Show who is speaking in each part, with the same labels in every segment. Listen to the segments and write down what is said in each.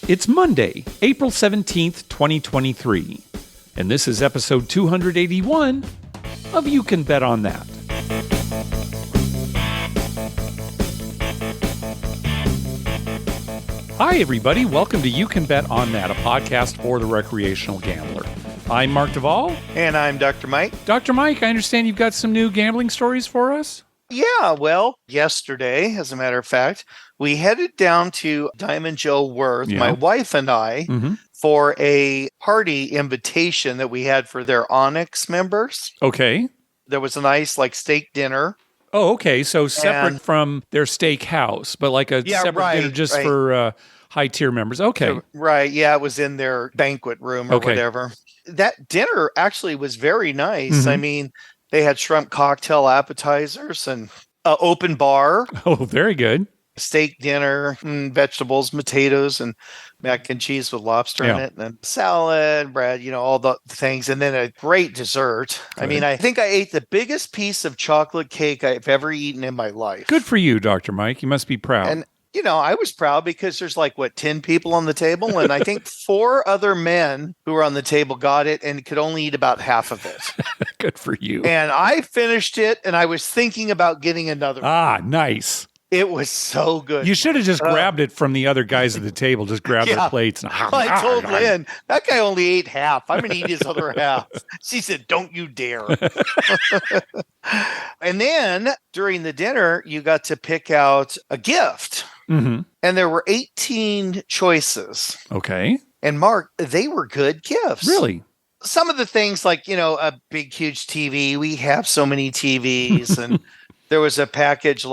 Speaker 1: It's Monday, April 17th, 2023, and this is episode 281 of You Can Bet on That. Hi, everybody. Welcome to You Can Bet on That, a podcast for the recreational gambler. I'm Mark Duvall.
Speaker 2: And I'm Dr. Mike.
Speaker 1: Dr. Mike, I understand you've got some new gambling stories for us?
Speaker 2: Yeah, well, yesterday, as a matter of fact, we headed down to Diamond Joe Worth, my wife and I, for a party invitation that we had for their Onyx members.
Speaker 1: Okay.
Speaker 2: There was a nice, steak dinner.
Speaker 1: Oh, okay. So separate from their steak house, but like a separate dinner just for high-tier members. Okay.
Speaker 2: Right. Yeah, it was in their banquet room or whatever. That dinner actually was very nice. I mean, they had shrimp cocktail appetizers and an open bar.
Speaker 1: Oh, very good.
Speaker 2: Steak dinner, vegetables, potatoes, and mac and cheese with lobster in it, and salad, bread, all the things, and then a great dessert. Good. I mean, I think I ate the biggest piece of chocolate cake I've ever eaten in my life.
Speaker 1: Good for you, Dr. Mike. You must be proud.
Speaker 2: And I was proud because there's 10 people on the table, and I think 4 other men who were on the table got it and could only eat about half of it.
Speaker 1: Good for you.
Speaker 2: And I finished it, and I was thinking about getting another one.
Speaker 1: Ah, nice.
Speaker 2: It was so good.
Speaker 1: You should have just grabbed it from the other guys at the table. Just grab their plates. And,
Speaker 2: I told Lynn, that guy only ate half. I'm going to eat his other half. She said, don't you dare. And then during the dinner, you got to pick out a gift. And there were 18 choices.
Speaker 1: Okay.
Speaker 2: And Mark, they were good gifts.
Speaker 1: Really?
Speaker 2: Some of the things a big, huge TV. We have so many TVs. And there was a package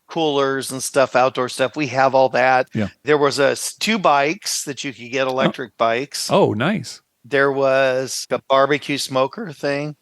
Speaker 2: coolers and stuff, outdoor stuff. We have all that. Yeah. There was 2 bikes that you could get, electric bikes.
Speaker 1: Oh, nice.
Speaker 2: There was a barbecue smoker thing.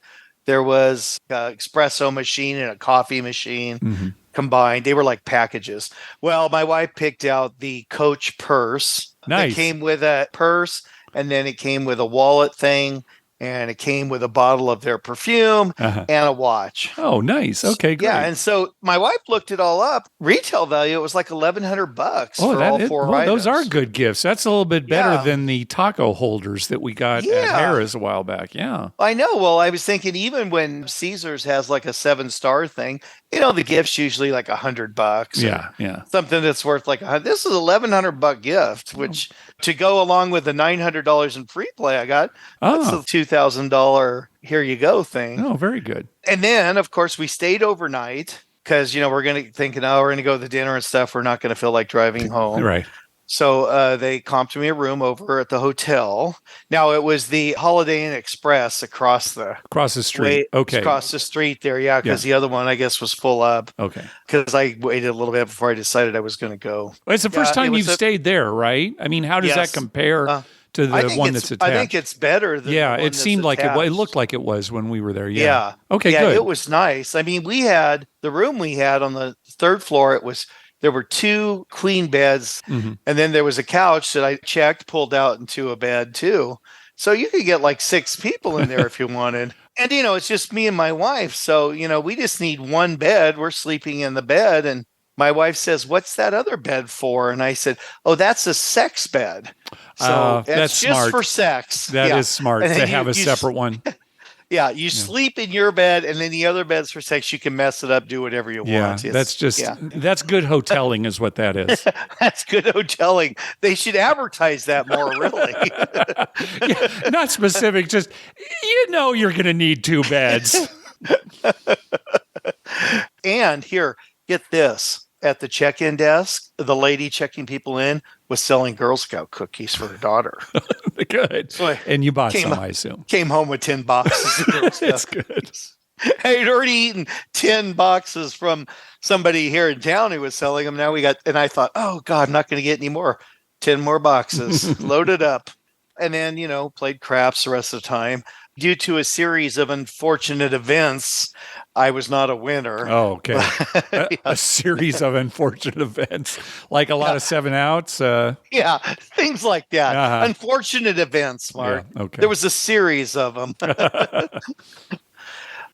Speaker 2: There was an espresso machine and a coffee machine combined. They were like packages. Well, my wife picked out the Coach purse.
Speaker 1: Nice.
Speaker 2: It came with a purse, and then it came with a wallet thing. And it came with a bottle of their perfume and a watch.
Speaker 1: Oh, nice. Okay, great.
Speaker 2: Yeah, and so my wife looked it all up. Retail value, it was like $1,100 for all 4 items.
Speaker 1: Those are good gifts. That's a little bit better than the taco holders that we got at Harrah's a while back. Yeah.
Speaker 2: I know. Well, I was thinking even when Caesars has a 7-star thing, the gift's usually $100.
Speaker 1: Yeah.
Speaker 2: Something that's worth this is $1,100 gift, which to go along with the $900 in free play I got, that's a $2,000 here you go thing.
Speaker 1: Oh, very good.
Speaker 2: And then, of course, we stayed overnight because, we're going to think, we're going to go to the dinner and stuff. We're not going to feel like driving home.
Speaker 1: Right.
Speaker 2: So they comped me a room over at the hotel. Now, it was the Holiday Inn Express across the
Speaker 1: street. Okay.
Speaker 2: Across the street there, because the other one, I guess, was full up.
Speaker 1: Okay.
Speaker 2: Because I waited a little bit before I decided I was going to go.
Speaker 1: Well, it's the first time you've stayed there, right? I mean, how does that compare to the one that's attached?
Speaker 2: I think it's better than the one
Speaker 1: it seemed like
Speaker 2: attached.
Speaker 1: It looked like it was when we were there.
Speaker 2: Yeah.
Speaker 1: Okay,
Speaker 2: good.
Speaker 1: It
Speaker 2: was nice. I mean, the room we had on the 3rd floor, there were 2 queen beds, and then there was a couch that I checked, pulled out into a bed too. So you could get 6 people in there if you wanted. And, it's just me and my wife. So, we just need one bed. We're sleeping in the bed. And my wife says, what's that other bed for? And I said, oh, that's a sex bed. So
Speaker 1: that's
Speaker 2: just
Speaker 1: smart.
Speaker 2: For sex.
Speaker 1: That is smart to have a separate one.
Speaker 2: Yeah, you sleep in your bed, and then the other bed's for sex. You can mess it up, do whatever you want.
Speaker 1: That's good hoteling is what that is.
Speaker 2: That's good hoteling. They should advertise that more, really.
Speaker 1: Not specific, just, you're going to need 2 beds.
Speaker 2: And here, get this. At the check-in desk, the lady checking people in was selling Girl Scout cookies for her daughter.
Speaker 1: Good. So and you bought some, I assume.
Speaker 2: Came home with 10 boxes of Girl Scout
Speaker 1: That's good.
Speaker 2: I had already eaten 10 boxes from somebody here in town who was selling them. Now and I thought, oh, God, I'm not going to get any more. 10 more boxes, loaded up. And then, played craps the rest of the time. Due to a series of unfortunate events, I was not a winner.
Speaker 1: Oh, okay. A series of unfortunate events, like a lot of 7 outs.
Speaker 2: Yeah, things like that. Unfortunate events, Mark.
Speaker 1: Yeah, okay.
Speaker 2: There was a series of them.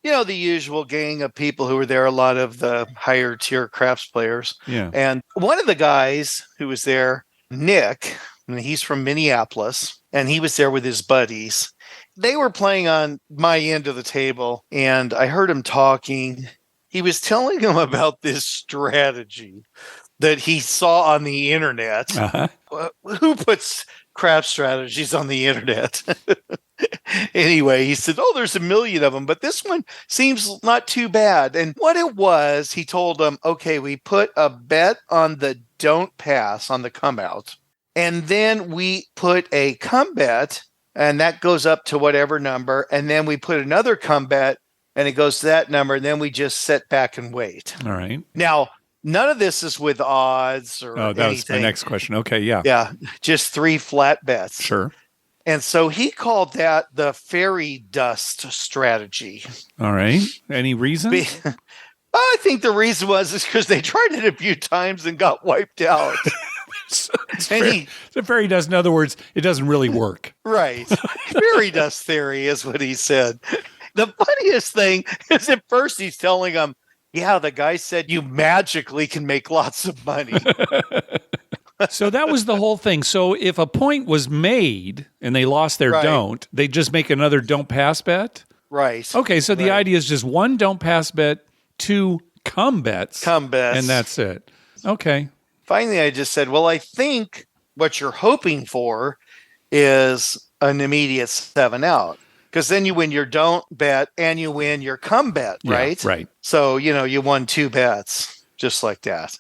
Speaker 2: The usual gang of people who were there, a lot of the higher tier craps players.
Speaker 1: Yeah.
Speaker 2: And one of the guys who was there, Nick, and he's from Minneapolis, and he was there with his buddies. They were playing on my end of the table, and I heard him talking. He was telling them about this strategy that he saw on the internet.
Speaker 1: Uh-huh.
Speaker 2: Who puts crap strategies on the internet? Anyway, he said, there's a million of them, but this one seems not too bad. And what it was, he told them, okay, we put a bet on the don't pass on the come out. And then we put a come bet, and that goes up to whatever number. And then we put another come bet, and it goes to that number. And then we just sit back and wait.
Speaker 1: All right.
Speaker 2: Now, none of this is with odds or anything.
Speaker 1: That was my next question. Okay, yeah.
Speaker 2: Yeah, just 3 flat bets.
Speaker 1: Sure.
Speaker 2: And so he called that the fairy dust strategy.
Speaker 1: All right. Any reason?
Speaker 2: I think the reason was because they tried it a few times and got wiped out.
Speaker 1: The fairy dust, in other words, it doesn't really work.
Speaker 2: Right. Fairy dust theory is what he said. The funniest thing is at first he's telling them, yeah, the guy said you magically can make lots of money.
Speaker 1: So that was the whole thing. So if a point was made and they lost their don't, they just make another don't pass bet?
Speaker 2: Right.
Speaker 1: Okay, so the idea is just 1 don't pass bet, 2 come bets.
Speaker 2: Come bets.
Speaker 1: And that's it. Okay.
Speaker 2: Finally, I just said, well, I think what you're hoping for is an immediate 7 out. Because then you win your don't bet and you win your come bet, right?
Speaker 1: Yeah, right.
Speaker 2: So, you won 2 bets just like that.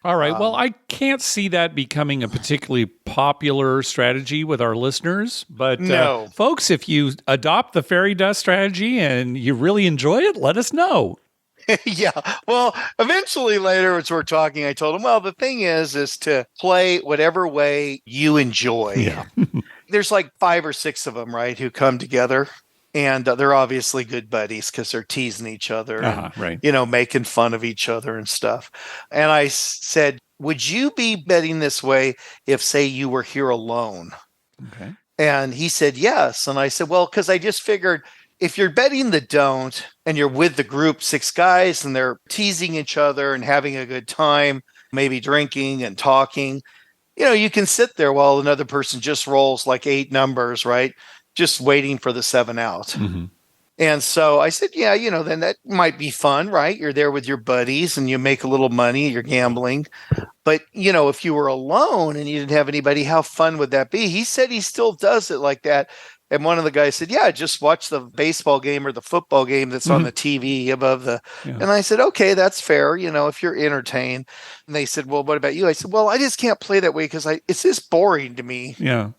Speaker 1: All right. Well, I can't see that becoming a particularly popular strategy with our listeners. But
Speaker 2: no.
Speaker 1: Folks, if you adopt the fairy dust strategy and you really enjoy it, let us know.
Speaker 2: Yeah. Well, eventually later as we're talking, I told him, well, the thing is to play whatever way you enjoy.
Speaker 1: Yeah.
Speaker 2: There's like 5 or 6 of them, right, who come together. And they're obviously good buddies because they're teasing each other, and,
Speaker 1: right.
Speaker 2: Making fun of each other and stuff. And I said, would you be betting this way if, say, you were here alone?
Speaker 1: Okay.
Speaker 2: And he said, yes. And I said, well, because I just figured if you're betting the don't and you're with the group, 6 guys, and they're teasing each other and having a good time, maybe drinking and talking, you can sit there while another person just rolls like 8 numbers, right? Just waiting for the 7 out.
Speaker 1: Mm-hmm.
Speaker 2: And so I said, yeah, then that might be fun, right? You're there with your buddies and you make a little money, you're gambling. But, if you were alone and you didn't have anybody, how fun would that be? He said he still does it like that. And one of the guys said, yeah, just watch the baseball game or the football game that's on the TV above the. Yeah. And I said, okay, that's fair, if you're entertained. And they said, well, what about you? I said, well, I just can't play that way because it's just boring to me.
Speaker 1: Yeah.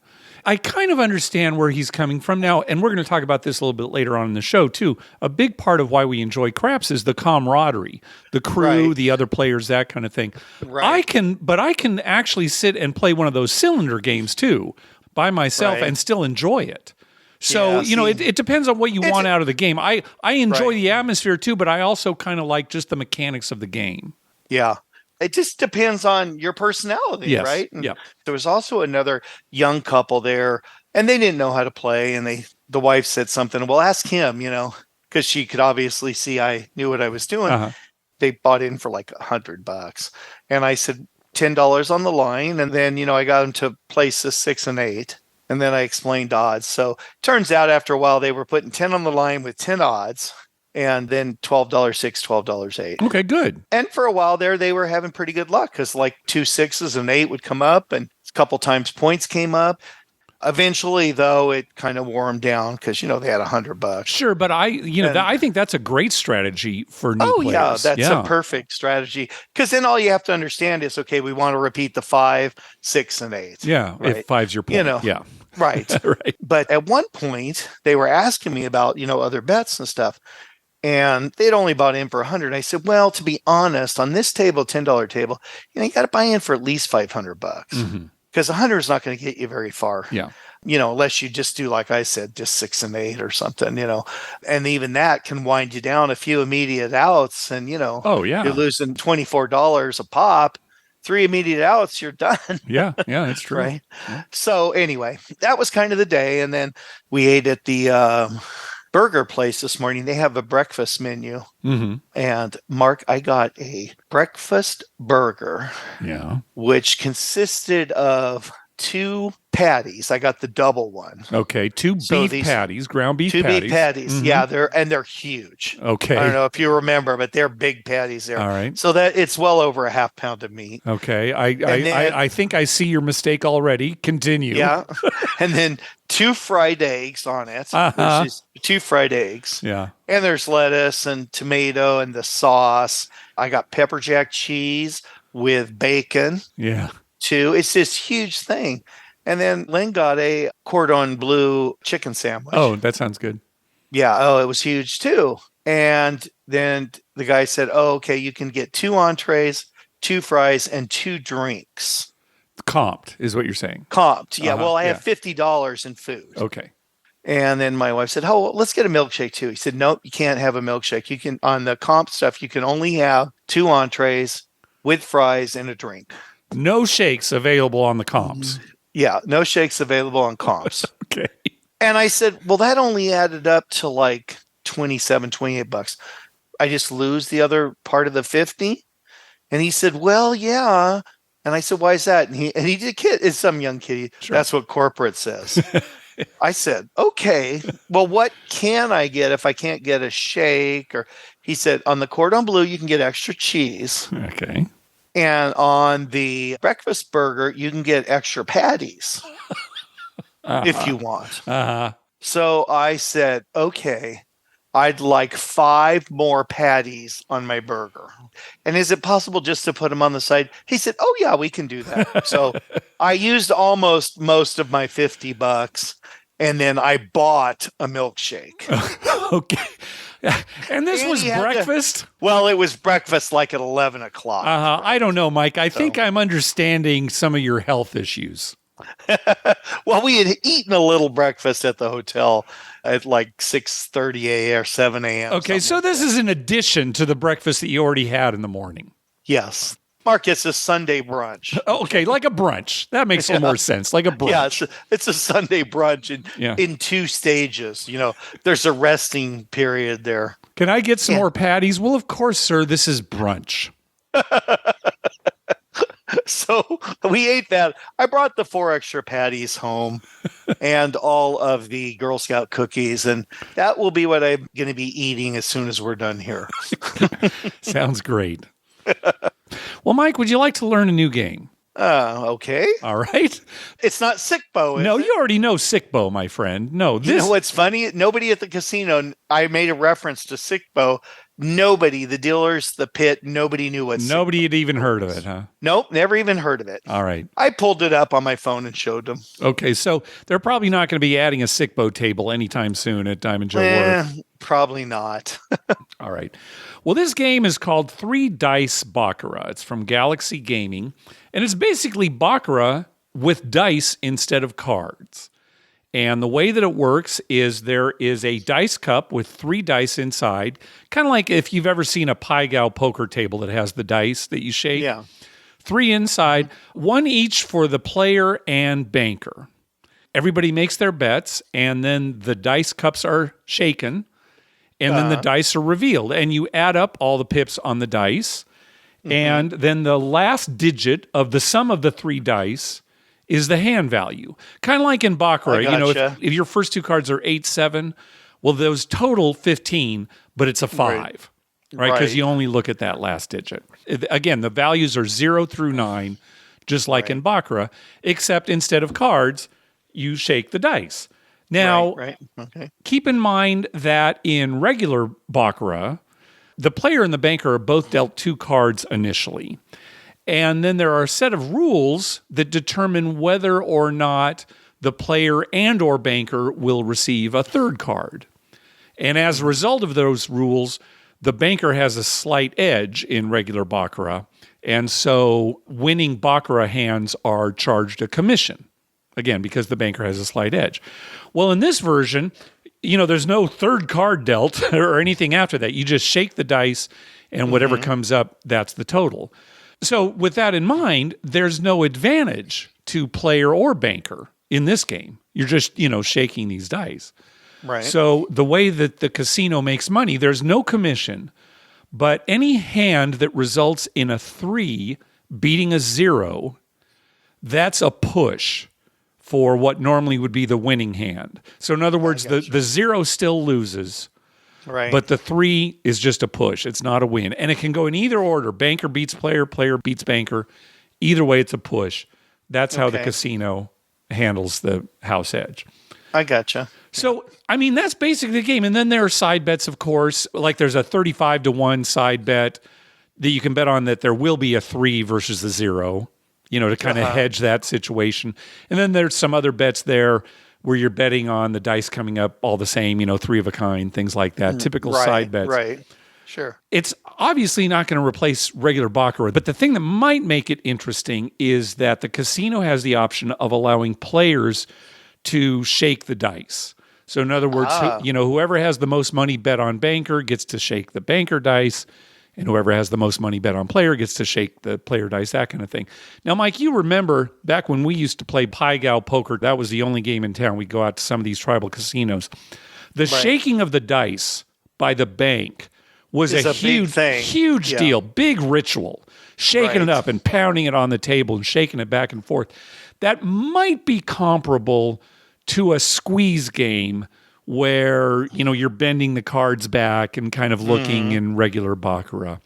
Speaker 1: I kind of understand where he's coming from now, and we're going to talk about this a little bit later on in the show, too. A big part of why we enjoy craps is the camaraderie, the crew, the other players, that kind of thing.
Speaker 2: Right.
Speaker 1: I can actually sit and play one of those cylinder games, too, by myself and still enjoy it. So, it depends on what you want out of the game. I enjoy the atmosphere, too, but I also kind of like just the mechanics of the game.
Speaker 2: Yeah. It just depends on your personality, right? And there was also another young couple there, and they didn't know how to play. And the wife said something, well, ask him, because she could obviously see I knew what I was doing. Uh-huh. They bought in for like $100. And I said, $10 on the line. And then, I got them to place a 6 and 8. And then I explained odds. So turns out after a while, they were putting 10 on the line with 10 odds. And then $12 6, $12 8.
Speaker 1: Okay, good.
Speaker 2: And for a while there, they were having pretty good luck because like 2 6s and 8 would come up, and a couple times points came up. Eventually, though, it kind of wore them down because they had $100.
Speaker 1: Sure, but I think that's a great strategy for new players.
Speaker 2: Yeah, that's a perfect strategy because then all you have to understand is, okay, we want to repeat the 5, 6, and 8.
Speaker 1: Yeah, right? If 5's your point. Yeah.
Speaker 2: Right.
Speaker 1: Right.
Speaker 2: But at one point, they were asking me about, other bets and stuff. And they'd only bought in for 100. I said, well, to be honest, on this table, $10 table, you got to buy in for at least $500 because 100 is not going to get you very far.
Speaker 1: Yeah.
Speaker 2: Unless you just do, like I said, just 6 and 8 or something, and even that can wind you down a few immediate outs. And, you're losing $24 a pop, 3 immediate outs, you're done.
Speaker 1: Yeah, that's true.
Speaker 2: Right.
Speaker 1: Yeah.
Speaker 2: So anyway, that was kind of the day. And then we ate at the, burger place this morning. They have a breakfast menu. Mm-hmm. And Mark, I got a breakfast burger.
Speaker 1: Yeah.
Speaker 2: Which consisted of 2 patties. I got the double one.
Speaker 1: Okay, two beef patties, ground beef patties.
Speaker 2: 2 beef patties. Mm-hmm. Yeah, they're huge.
Speaker 1: Okay.
Speaker 2: I don't know if you remember, but they're big patties there.
Speaker 1: All right.
Speaker 2: So that it's well over a half pound of meat.
Speaker 1: Okay. I think I see your mistake already. Continue.
Speaker 2: Yeah. And then 2 fried eggs on it. Which is 2 fried eggs.
Speaker 1: Yeah.
Speaker 2: And there's lettuce and tomato and the sauce. I got pepper jack cheese with bacon.
Speaker 1: Yeah.
Speaker 2: Too. It's this huge thing. And then Lynn got a cordon bleu chicken sandwich.
Speaker 1: Oh, that sounds good.
Speaker 2: Yeah. Oh, it was huge too. And then the guy said, "Oh, okay, you can get 2 entrees, 2 fries, and 2 drinks."
Speaker 1: Comped is what you're saying.
Speaker 2: Comped. Yeah. Well, I have $50 in food.
Speaker 1: Okay.
Speaker 2: And then my wife said, "Oh, well, let's get a milkshake too." He said, "Nope, you can't have a milkshake. You can, on the comp stuff, you can only have 2 entrees with fries and a drink.
Speaker 1: No shakes available on the comps."
Speaker 2: Yeah, no shakes available on comps.
Speaker 1: Okay.
Speaker 2: And I said, "Well, that only added up to like $27, $28. I just lose the other part of the 50?" And he said, "Well, yeah." And I said, "Why is that?" And he did kid, it's some young kitty. Sure. That's what corporate says. I said, "Okay, well, what can I get if I can't get a shake?" Or he said, "On the cordon bleu, you can get extra cheese.
Speaker 1: Okay.
Speaker 2: And on the breakfast burger, you can get extra patties if you want." So I said, "Okay, I'd like 5 more patties on my burger. And is it possible just to put them on the side?" He said, "Oh, yeah, we can do that." So I used almost most of my $50, and then I bought a milkshake.
Speaker 1: Okay. And this was breakfast?
Speaker 2: Well, it was breakfast like at 11 o'clock.
Speaker 1: I don't know, Mike. I think I'm understanding some of your health issues.
Speaker 2: Well, we had eaten a little breakfast at the hotel at like 6:30 a.m. or 7 a.m.
Speaker 1: Okay, so this is in addition to the breakfast that you already had in the morning.
Speaker 2: Yes. Mark, it's a Sunday brunch.
Speaker 1: Okay, like a brunch. That makes a little more sense, like a brunch.
Speaker 2: Yeah, it's a Sunday brunch in 2 stages. You know, there's a resting period there.
Speaker 1: Can I get some more patties? Well, of course, sir. This is brunch.
Speaker 2: So we ate that. I brought the 4 extra patties home and all of the Girl Scout cookies, and that will be what I'm going to be eating as soon as we're done here.
Speaker 1: Sounds great. Well, Mike, would you like to learn a new game?
Speaker 2: Okay.
Speaker 1: All right.
Speaker 2: It's not Sickbo, is
Speaker 1: No,
Speaker 2: it?
Speaker 1: You already know Sickbo, my friend. No, this.
Speaker 2: You know what's funny? Nobody at the casino, I made a reference to Sickbo. Nobody, the dealers, the pit, nobody knew what
Speaker 1: Nobody had even heard of it, huh?
Speaker 2: Nope, never even heard of it.
Speaker 1: All right.
Speaker 2: I pulled it up on my phone and showed them.
Speaker 1: Okay, so they're probably not going to be adding a Sickbo table anytime soon at Diamond Joe Worth.
Speaker 2: Probably not.
Speaker 1: All right. Well, this game is called 3 Dice Baccarat. It's from Galaxy Gaming, and it's basically Baccarat with dice instead of cards. And the way that it works is there is a dice cup with 3 dice inside, kind of like if you've ever seen a Pai Gow poker table that has the dice that you shake.
Speaker 2: Yeah.
Speaker 1: 3 inside, 1 each for the player and banker. Everybody makes their bets, and then the dice cups are shaken, and then the dice are revealed. And you add up all the pips on the dice, and then the last digit of the sum of the 3 dice is the hand value. Kind of like in Baccarat.
Speaker 2: Gotcha.
Speaker 1: You know, if your first 2 cards are 8, 7, well, those total 15, but it's a 5, right? Because you only look at that last digit. Again, the values are 0 through 9, just like in Baccarat, except instead of cards, you shake the dice. Now, keep in mind that in regular Baccarat, the player and the banker are both dealt 2 cards initially. And then there are a set of rules that determine whether or not the player and or banker will receive a 3rd card. And as a result of those rules, the banker has a slight edge in regular Baccarat. And so winning Baccarat hands are charged a commission. Again, because the banker has a slight edge. Well, in this version, you know, there's no 3rd card dealt or anything after that. You just shake the dice, and whatever comes up, that's the total. So with that in mind, there's no advantage to player or banker in this game. You're just, you know, shaking these dice.
Speaker 2: Right.
Speaker 1: So the way that the casino makes money, there's no commission, but any hand that results in a 3 beating a 0, that's a push for what normally would be the winning hand. So in other words, the 0 still loses,
Speaker 2: right?
Speaker 1: But the 3 is just a push. It's not a win. And it can go in either order. Banker beats player, player beats banker. Either way, it's a push. That's how the casino handles the house edge.
Speaker 2: I gotcha.
Speaker 1: So, I mean, that's basically the game. And then there are side bets, of course. Like there's a 35-1 side bet that you can bet on that there will be a 3 versus the 0, to kind of hedge that situation. And then there's some other bets there where you're betting on the dice coming up all the same, 3 of a kind, things like that. Typical side bets.
Speaker 2: Right. Sure.
Speaker 1: It's obviously not going to replace regular Baccarat, but the thing that might make it interesting is that the casino has the option of allowing players to shake the dice. So in other words, whoever has the most money bet on banker gets to shake the banker dice, and whoever has the most money bet on player gets to shake the player dice, that kind of thing. Now, Mike, you remember back when we used to play Pai Gow poker, that was the only game in town. We'd go out to some of these tribal casinos. The shaking of the dice by the bank was a huge deal, big ritual, shaking it up and pounding it on the table and shaking it back and forth. That might be comparable to a squeeze game where, you're bending the cards back and kind of looking in regular Baccarat.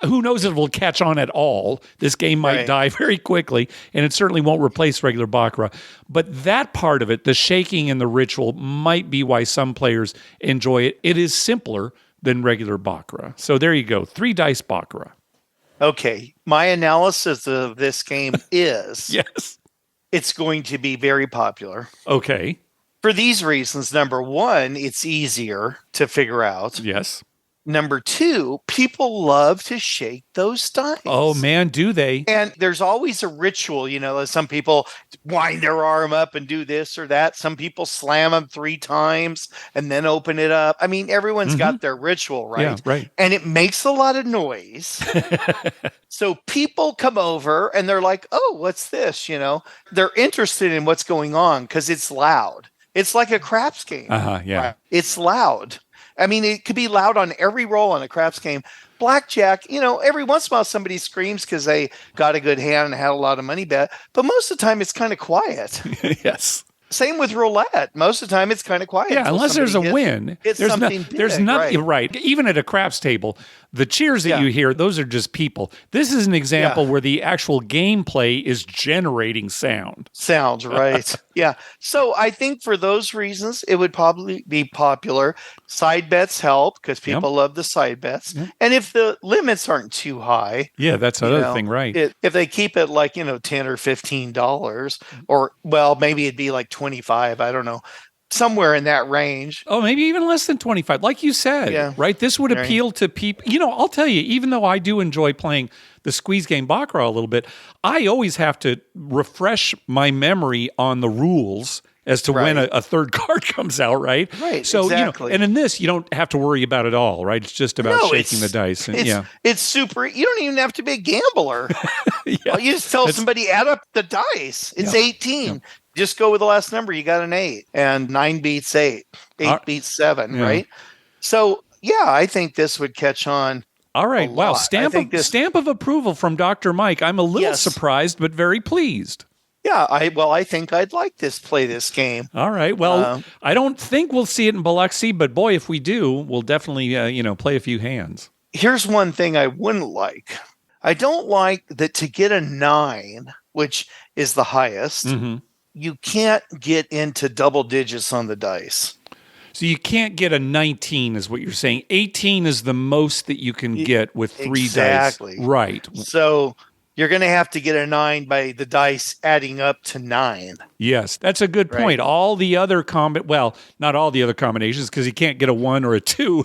Speaker 1: Who knows if it will catch on at all? This game might die very quickly, and it certainly won't replace regular Baccarat. But that part of it, the shaking and the ritual, might be why some players enjoy it. It is simpler than regular Baccarat. So there you go, 3 dice Baccarat.
Speaker 2: Okay, my analysis of this game is
Speaker 1: yes,
Speaker 2: it's going to be very popular.
Speaker 1: Okay.
Speaker 2: For these reasons, number 1, it's easier to figure out.
Speaker 1: Yes.
Speaker 2: Number 2, people love to shake those dice.
Speaker 1: Oh, man, do they?
Speaker 2: And there's always a ritual, some people wind their arm up and do this or that. Some people slam them 3 times and then open it up. I mean, everyone's got their ritual, right?
Speaker 1: Yeah, right.
Speaker 2: And it makes a lot of noise. So people come over and they're like, oh, what's this? They're interested in what's going on because it's loud. It's like a craps game.
Speaker 1: Yeah.
Speaker 2: Right? It's loud. I mean, it could be loud on every roll on a craps game. Blackjack, every once in a while somebody screams because they got a good hand and had a lot of money bet. But most of the time it's kind of quiet.
Speaker 1: Yes.
Speaker 2: Same with roulette. Most of the time it's kind of quiet.
Speaker 1: Yeah, unless there's a win.
Speaker 2: There's something big,
Speaker 1: there's nothing right. Even at a craps table, the cheers that you hear, those are just people. This is an example where the actual gameplay is generating sound.
Speaker 2: Sounds right. Yeah. So I think for those reasons, it would probably be popular. Side bets help because people love the side bets. Yep. And if the limits aren't too high.
Speaker 1: Yeah, that's another thing, right?
Speaker 2: If they keep it like, $10 or $15 or, well, maybe it'd be like 25, I don't know. Somewhere in that range.
Speaker 1: Oh, maybe even less than 25. Like you said, right? This would appeal to people. I'll tell you, even though I do enjoy playing the squeeze game Baccarat a little bit, I always have to refresh my memory on the rules as to when a third card comes out, right?
Speaker 2: Right,
Speaker 1: so,
Speaker 2: exactly.
Speaker 1: And in this, you don't have to worry about it all, right? It's just about shaking the dice. And,
Speaker 2: it's super. You don't even have to be a gambler. You just tell somebody, add up the dice. It's 18. Yeah. Just go with the last number. You got an 8, and 9 beats 8. 8 beats 7, right? So, I think this would catch on.
Speaker 1: All right. Wow. Stamp of approval from Dr. Mike. I'm a little surprised, but very pleased.
Speaker 2: Yeah, I think I'd like play this game.
Speaker 1: All right. Well, I don't think we'll see it in Biloxi, but boy, if we do, we'll definitely play a few hands.
Speaker 2: Here's one thing I wouldn't like. I don't like that to get a 9, which is the highest. Mm-hmm. You can't get into double digits on the dice.
Speaker 1: So you can't get a 19 is what you're saying. 18 is the most that you can get with 3 dice.
Speaker 2: Exactly.
Speaker 1: Right.
Speaker 2: So you're going to have to get a 9 by the dice adding up to 9.
Speaker 1: Yes, that's a good point. All the other not all the other combinations, because you can't get a 1 or a 2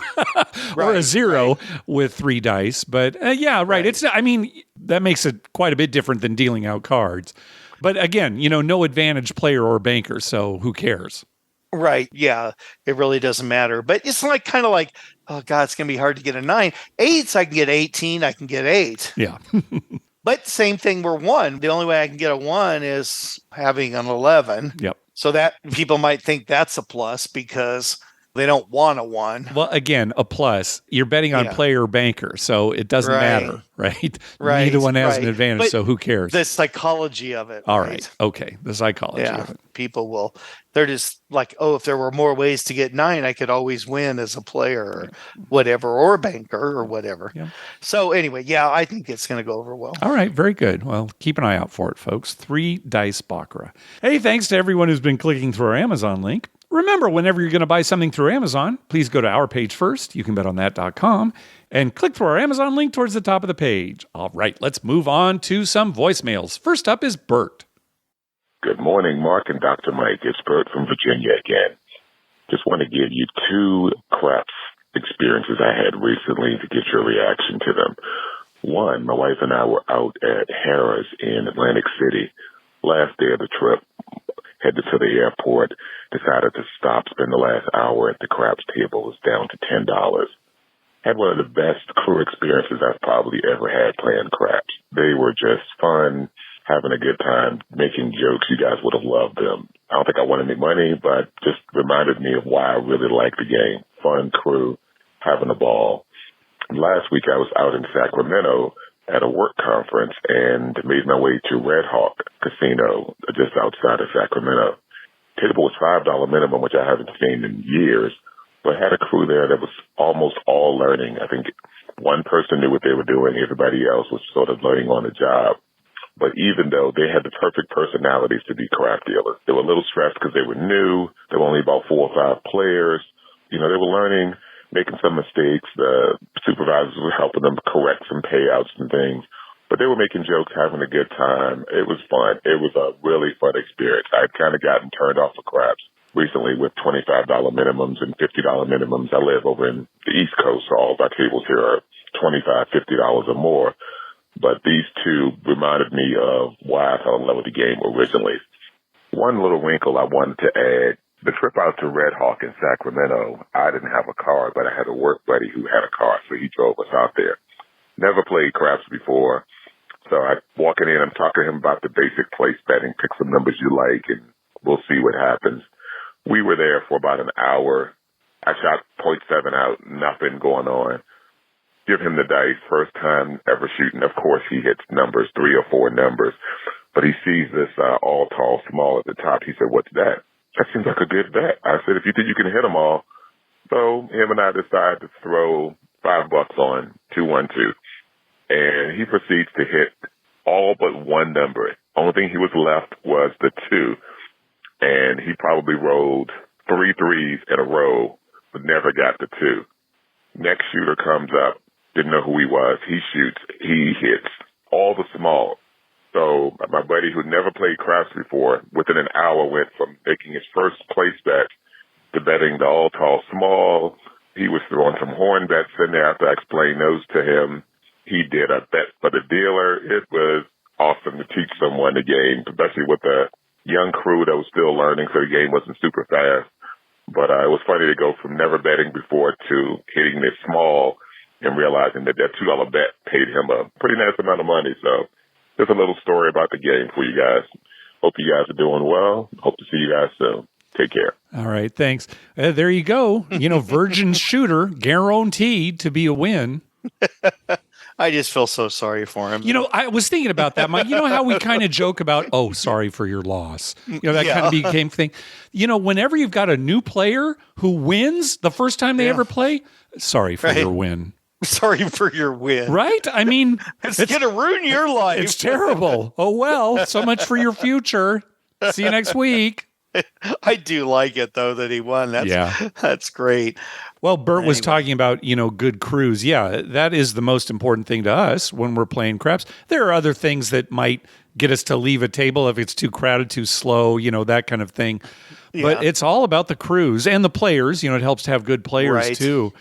Speaker 1: or a 0 with 3 dice. But It's, that makes it quite a bit different than dealing out cards. But again, no advantage player or banker, so who cares?
Speaker 2: Right. Yeah, it really doesn't matter. But it's kind of like, oh, God, it's going to be hard to get a 9. 8s, I can get 18, I can get 8.
Speaker 1: Yeah.
Speaker 2: But same thing where 1. The only way I can get a 1 is having an 11.
Speaker 1: Yep.
Speaker 2: So that people might think that's a plus because They don't want a 1.
Speaker 1: Well, again, a plus. You're betting on player or banker, so it doesn't matter, right? Neither one has an advantage,
Speaker 2: but
Speaker 1: so who cares?
Speaker 2: The psychology of it.
Speaker 1: All right. Okay. The psychology of it.
Speaker 2: People will, they're just like, oh, if there were more ways to get 9, I could always win as a player or whatever, or a banker or whatever. Yeah. So anyway, I think it's going to go over well.
Speaker 1: All right. Very good. Well, keep an eye out for it, folks. 3 Dice Baccarat. Hey, thanks to everyone who's been clicking through our Amazon link. Remember, whenever you're going to buy something through Amazon, please go to our page first, youcanbetonthat.com, and click through our Amazon link towards the top of the page. All right, let's move on to some voicemails. First up is Bert.
Speaker 3: Good morning, Mark and Dr. Mike. It's Bert from Virginia again. Just want to give you 2 craps experiences I had recently to get your reaction to them. One, my wife and I were out at Harrah's in Atlantic City. Last day of the trip, headed to the airport, decided to stop, spend the last hour at the craps table. It was down to $10. Had one of the best crew experiences I've probably ever had playing craps. They were just fun, having a good time, making jokes. You guys would have loved them. I don't think I won any money, but just reminded me of why I really like the game. Fun crew, having a ball. Last week I was out in Sacramento at a work conference and made my way to Red Hawk Casino just outside of Sacramento. Table was $5 minimum, which I haven't seen in years, but had a crew there that was almost all learning. I think one person knew what they were doing. Everybody else was sort of learning on the job. But even though they had the perfect personalities to be craft dealers, they were a little stressed because they were new. There were only about 4 or 5 players. You know, they were learning, making some mistakes. The supervisors were helping them correct some payouts and things. But they were making jokes, having a good time. It was fun. It was a really fun experience. I'd kind of gotten turned off of craps recently with $25 minimums and $50 minimums. I live over in the East Coast, so all of our tables here are $25, $50 or more. But these 2 reminded me of why I fell in love with the game originally. One little wrinkle I wanted to add. The trip out to Red Hawk in Sacramento, I didn't have a car, but I had a work buddy who had a car, so he drove us out there. Never played craps before, so I walking in, I'm talking to him about the basic place betting, pick some numbers you like, and we'll see what happens. We were there for about an hour. I shot .7 out, nothing going on. Give him the dice, first time ever shooting. Of course, he hits numbers, 3 or 4 numbers, but he sees this all tall, small at the top. He said, "What's that?" That seems like a good bet. I said, "If you think you can hit them all." So him and I decided to throw $5 on 2-1-2. And he proceeds to hit all but 1 number. Only thing he was left was the 2. And he probably rolled 3 threes in a row, but never got the 2. Next shooter comes up, didn't know who he was. He shoots, he hits all the small. So my buddy who never played craps before, within an hour went from making his first place bet to betting the all tall small. He was throwing some horn bets in there after I explained those to him. He did a bet for the dealer. It was awesome to teach someone the game, especially with a young crew that was still learning, so the game wasn't super fast. But it was funny to go from never betting before to hitting this small and realizing that $2 bet paid him a pretty nice amount of money. So just a little story about the game for you guys. Hope you guys are doing well. Hope to see you guys soon. Take care.
Speaker 1: All right, thanks. There you go. Virgin shooter, guaranteed to be a win.
Speaker 2: I just feel so sorry for him.
Speaker 1: I was thinking about that, Mike. You know how we kind of joke about, oh, sorry for your loss. That kind of became thing. Whenever you've got a new player who wins the first time they ever play, sorry for your win.
Speaker 2: Sorry for your win.
Speaker 1: Right? I mean,
Speaker 2: it's going to ruin your life.
Speaker 1: It's terrible. Oh, well, so much for your future. See you next week.
Speaker 2: I do like it, though, that he won. That's great.
Speaker 1: Well, Bert was talking about, good crews. Yeah, that is the most important thing to us when we're playing craps. There are other things that might get us to leave a table if it's too crowded, too slow, that kind of thing. Yeah. But it's all about the crews and the players. It helps to have good players, too.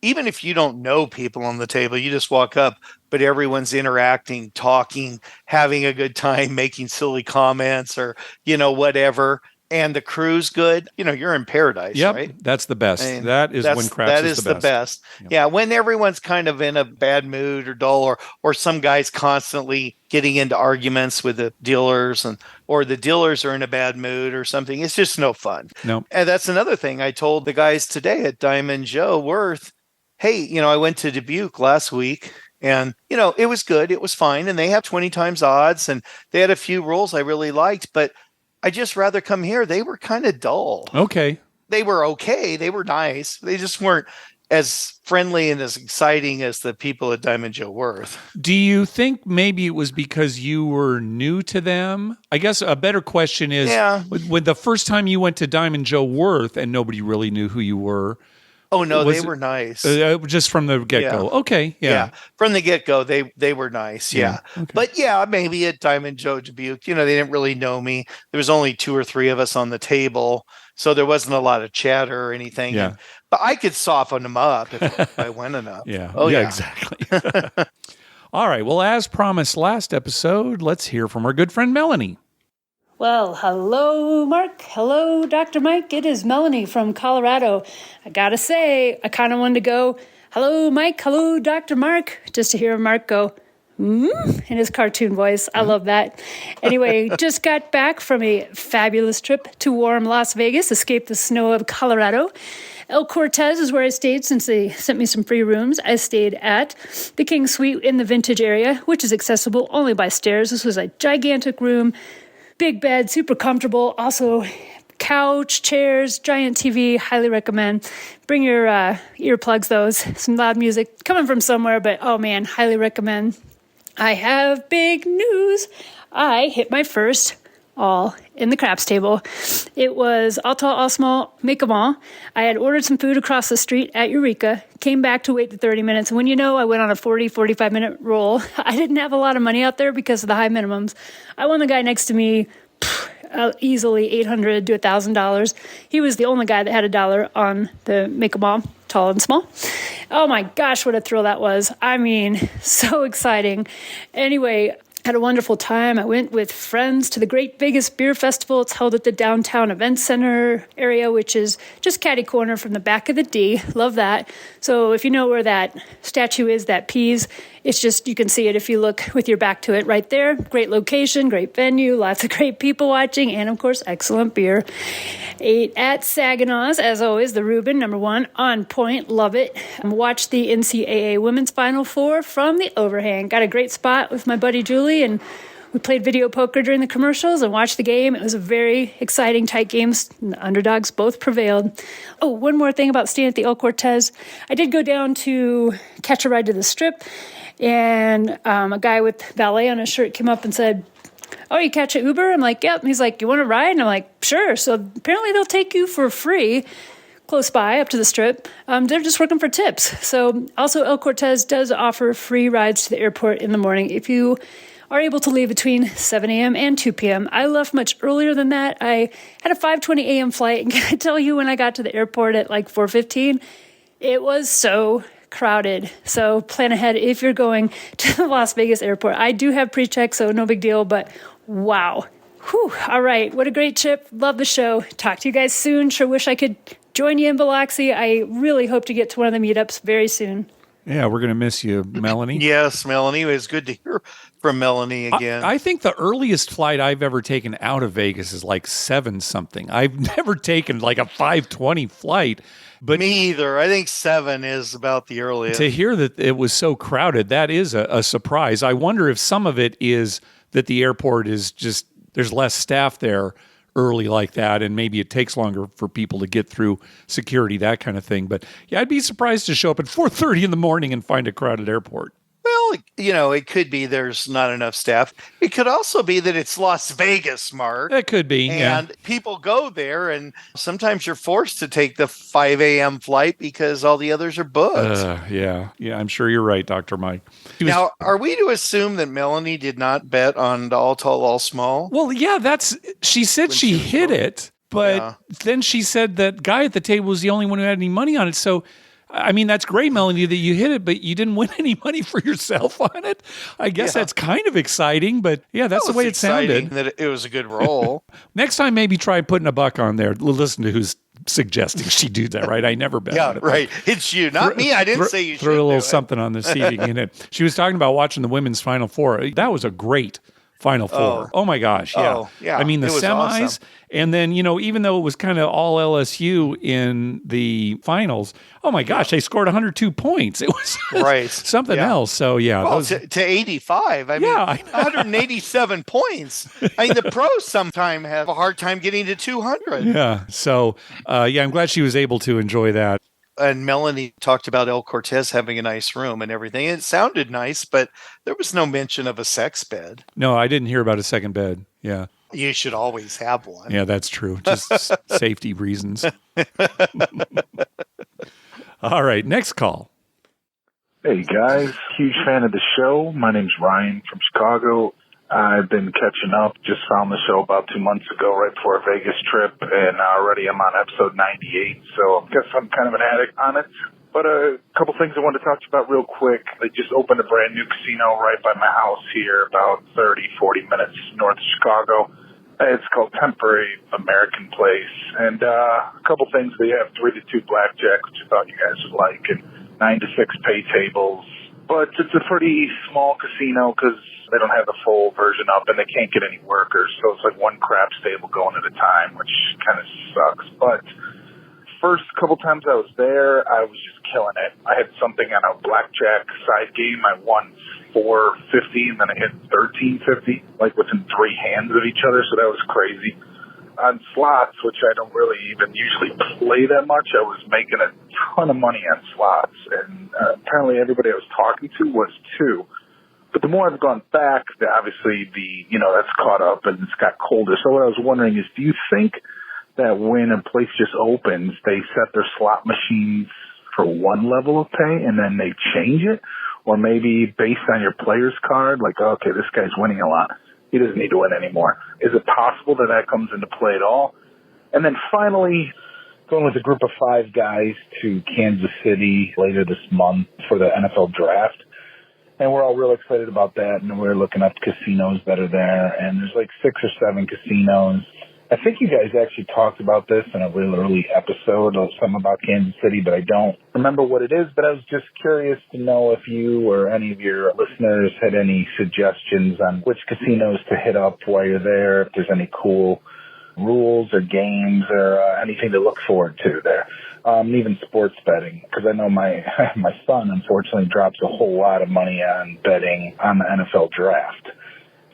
Speaker 2: Even if you don't know people on the table, you just walk up, but everyone's interacting, talking, having a good time, making silly comments or, whatever. and the crew's good, you're in paradise, right?
Speaker 1: That's the best.
Speaker 2: I mean,
Speaker 1: that is when craps is the best.
Speaker 2: Yep. Yeah, when everyone's kind of in a bad mood or dull, or some guy's constantly getting into arguments with the dealers, or the dealers are in a bad mood or something, it's just no fun.
Speaker 1: No.
Speaker 2: And that's another thing I told the guys today at Diamond Joe Worth. Hey, I went to Dubuque last week. And, it was good. It was fine. And they have 20 times odds. And they had a few rules I really liked. But I just rather come here. They were kind of dull.
Speaker 1: Okay.
Speaker 2: They were okay. They were nice. They just weren't as friendly and as exciting as the people at Diamond Joe Worth.
Speaker 1: Do you think maybe it was because you were new to them? I guess a better question is, when the first time you went to Diamond Joe Worth and nobody really knew who you were,
Speaker 2: oh, no, they were nice.
Speaker 1: Just from the get-go.
Speaker 2: Yeah.
Speaker 1: Okay, yeah.
Speaker 2: From the get-go, they were nice, yeah. Okay. But, maybe at Diamond Joe Dubuque, they didn't really know me. There was only 2 or 3 of us on the table, so there wasn't a lot of chatter or anything.
Speaker 1: Yeah.
Speaker 2: But I could soften them up if I went enough.
Speaker 1: Yeah.
Speaker 2: Oh, yeah.
Speaker 1: Exactly. All right, well, as promised last episode, let's hear from our good friend Melanie.
Speaker 4: Well, hello, Mark. Hello, Dr. Mike. It is Melanie from Colorado. I gotta say, I kind of wanted to go, hello, Mike. Hello, Dr. Mark, just to hear Mark go, in his cartoon voice. I love that. Anyway, just got back from a fabulous trip to warm Las Vegas, escaped the snow of Colorado. El Cortez is where I stayed since they sent me some free rooms. I stayed at the King Suite in the Vintage area, which is accessible only by stairs. This was a gigantic room. Big bed, super comfortable. Also, couch, chairs, giant TV. Highly recommend. Bring your earplugs, those. Some loud music coming from somewhere, but oh man, highly recommend. I have big news. I hit my first all in the craps table. It was all tall, all small, make 'em all. I had ordered some food across the street at Eureka, came back to wait the 30 minutes. And when I went on a 45-minute roll. I didn't have a lot of money out there because of the high minimums. I won the guy next to me easily $800 to $1,000. He was the only guy that had $1 on the make 'em all, tall and small. Oh my gosh, what a thrill that was. I mean, so exciting. Anyway, had a wonderful time. I went with friends to the Great Vegas Beer Festival. It's held at the Downtown Event Center area, which is just catty corner from the back of the D. Love that. So if you know where that statue is, that Peas, it's just, you can see it if you look with your back to it right there. Great location, great venue, lots of great people watching, and of course, excellent beer. Ate at Saginaw's, as always, the Reuben, #1, on point, love it. Watched the NCAA Women's Final Four from the overhang. Got a great spot with my buddy Julie, and we played video poker during the commercials and watched the game. It was a very exciting, tight game. The underdogs both prevailed. Oh, one more thing about staying at the El Cortez. I did go down to catch a ride to the Strip, and a guy with valet on his shirt came up and said, "Oh, you catch an Uber?" I'm like, "Yep." And he's like, "You want to ride?" And I'm like, "Sure." So apparently they'll take you for free close by up to the Strip. They're just looking for tips. So also El Cortez does offer free rides to the airport in the morning if you are able to leave between 7 a.m. and 2 p.m. I left much earlier than that. I had a 5:20 a.m. flight, and can I tell you, when I got to the airport at like 4:15, it was so crowded. So plan ahead if you're going to the Las Vegas airport. I do have pre-check, so no big deal, but wow. Whew. All right. What a great trip. Love the show. Talk to you guys soon. Sure wish I could join you in Biloxi. I really hope to get to one of the meetups very soon.
Speaker 1: Yeah, we're going to miss you, Melanie.
Speaker 2: Yes, Melanie. It was good to hear from Melanie again.
Speaker 1: I think the earliest flight I've ever taken out of Vegas is like 7-something. I've never taken like a 5:20 flight. But
Speaker 2: me either. I think 7 is about the earliest.
Speaker 1: To hear that it was so crowded, that is a surprise. I wonder if some of it is that the airport is just, there's less staff there early like that, and maybe it takes longer for people to get through security, that kind of thing. But yeah, I'd be surprised to show up at 4:30 in the morning and find a crowded airport.
Speaker 2: Well, it could be there's not enough staff. It could also be that it's Las Vegas, Mark.
Speaker 1: It could be,
Speaker 2: and people go there, and sometimes you're forced to take the 5 a.m. flight because all the others are booked.
Speaker 1: Yeah, I'm sure you're right, Dr. Mike.
Speaker 2: Now, are we to assume that Melanie did not bet on the all tall, all small?
Speaker 1: Well, yeah, she said she hit it, but then she said that guy at the table was the only one who had any money on it. So I mean, that's great, Melanie, that you hit it, but you didn't win any money for yourself on it. I guess that's kind of exciting, but yeah, that's the way it sounded.
Speaker 2: That it was a good roll.
Speaker 1: Next time, maybe try putting a buck on there. Listen to who's suggesting she do that, right? I never bet on it.
Speaker 2: Right. It's you, not me. I didn't say you should.
Speaker 1: Throw a little something on the seating in it. She was talking about watching the women's Final Four. That was a great Final Four. Oh my gosh. Yeah.
Speaker 2: Oh, yeah.
Speaker 1: I mean, the semis,
Speaker 2: awesome.
Speaker 1: and then, even though it was kind of all LSU in the finals, oh my gosh, they scored 102 points. It was something else. So, yeah.
Speaker 2: Well, to 85. I mean, 187 points. I mean, the pros sometimes have a hard time getting to 200.
Speaker 1: Yeah. So, I'm glad she was able to enjoy that.
Speaker 2: And Melanie talked about El Cortez having a nice room and everything. It sounded nice, but there was no mention of a sex bed.
Speaker 1: No, I didn't hear about a second bed. Yeah.
Speaker 2: You should always have one.
Speaker 1: Yeah, that's true. Just safety reasons. All right, next call.
Speaker 5: Hey, guys. Huge fan of the show. My name's Ryan from Chicago. I've been catching up. Just found the show about 2 months ago, right before a Vegas trip, and already I'm on episode 98, so I guess I'm kind of an addict on it. But a couple things I wanted to talk about real quick. They just opened a brand new casino right by my house here, about 30, 40 minutes north of Chicago. It's called Temporary American Place. And a couple things. They have 3-2 blackjack, which I thought you guys would like, and 9-6 pay tables. But it's a pretty small casino because they don't have the full version up and they can't get any workers. So it's like one craps table going at a time, which kind of sucks. But first couple times I was there, I was just killing it. I had something on a blackjack side game. I won $450 and then I hit $1350, like within 3 hands of each other. So that was crazy. On slots, which I don't really even usually play that much, I was making a ton of money on slots. And apparently everybody I was talking to was too. But the more I've gone back, obviously that's caught up and it's got colder. So what I was wondering is, do you think that when a place just opens, they set their slot machines for one level of pay and then they change it? Or maybe based on your player's card, like, okay, this guy's winning a lot, he doesn't need to win anymore. Is it possible that that comes into play at all? And then finally, going with a group of 5 guys to Kansas City later this month for the NFL draft. And we're all real excited about that, and we're looking up casinos that are there, and there's like 6 or 7 casinos. I think you guys actually talked about this in a real early episode of something about Kansas City, but I don't remember what it is. But I was just curious to know if you or any of your listeners had any suggestions on which casinos to hit up while you're there, if there's any cool rules or games or anything to look forward to there. Even sports betting, because I know my son, unfortunately, drops a whole lot of money on betting on the NFL draft.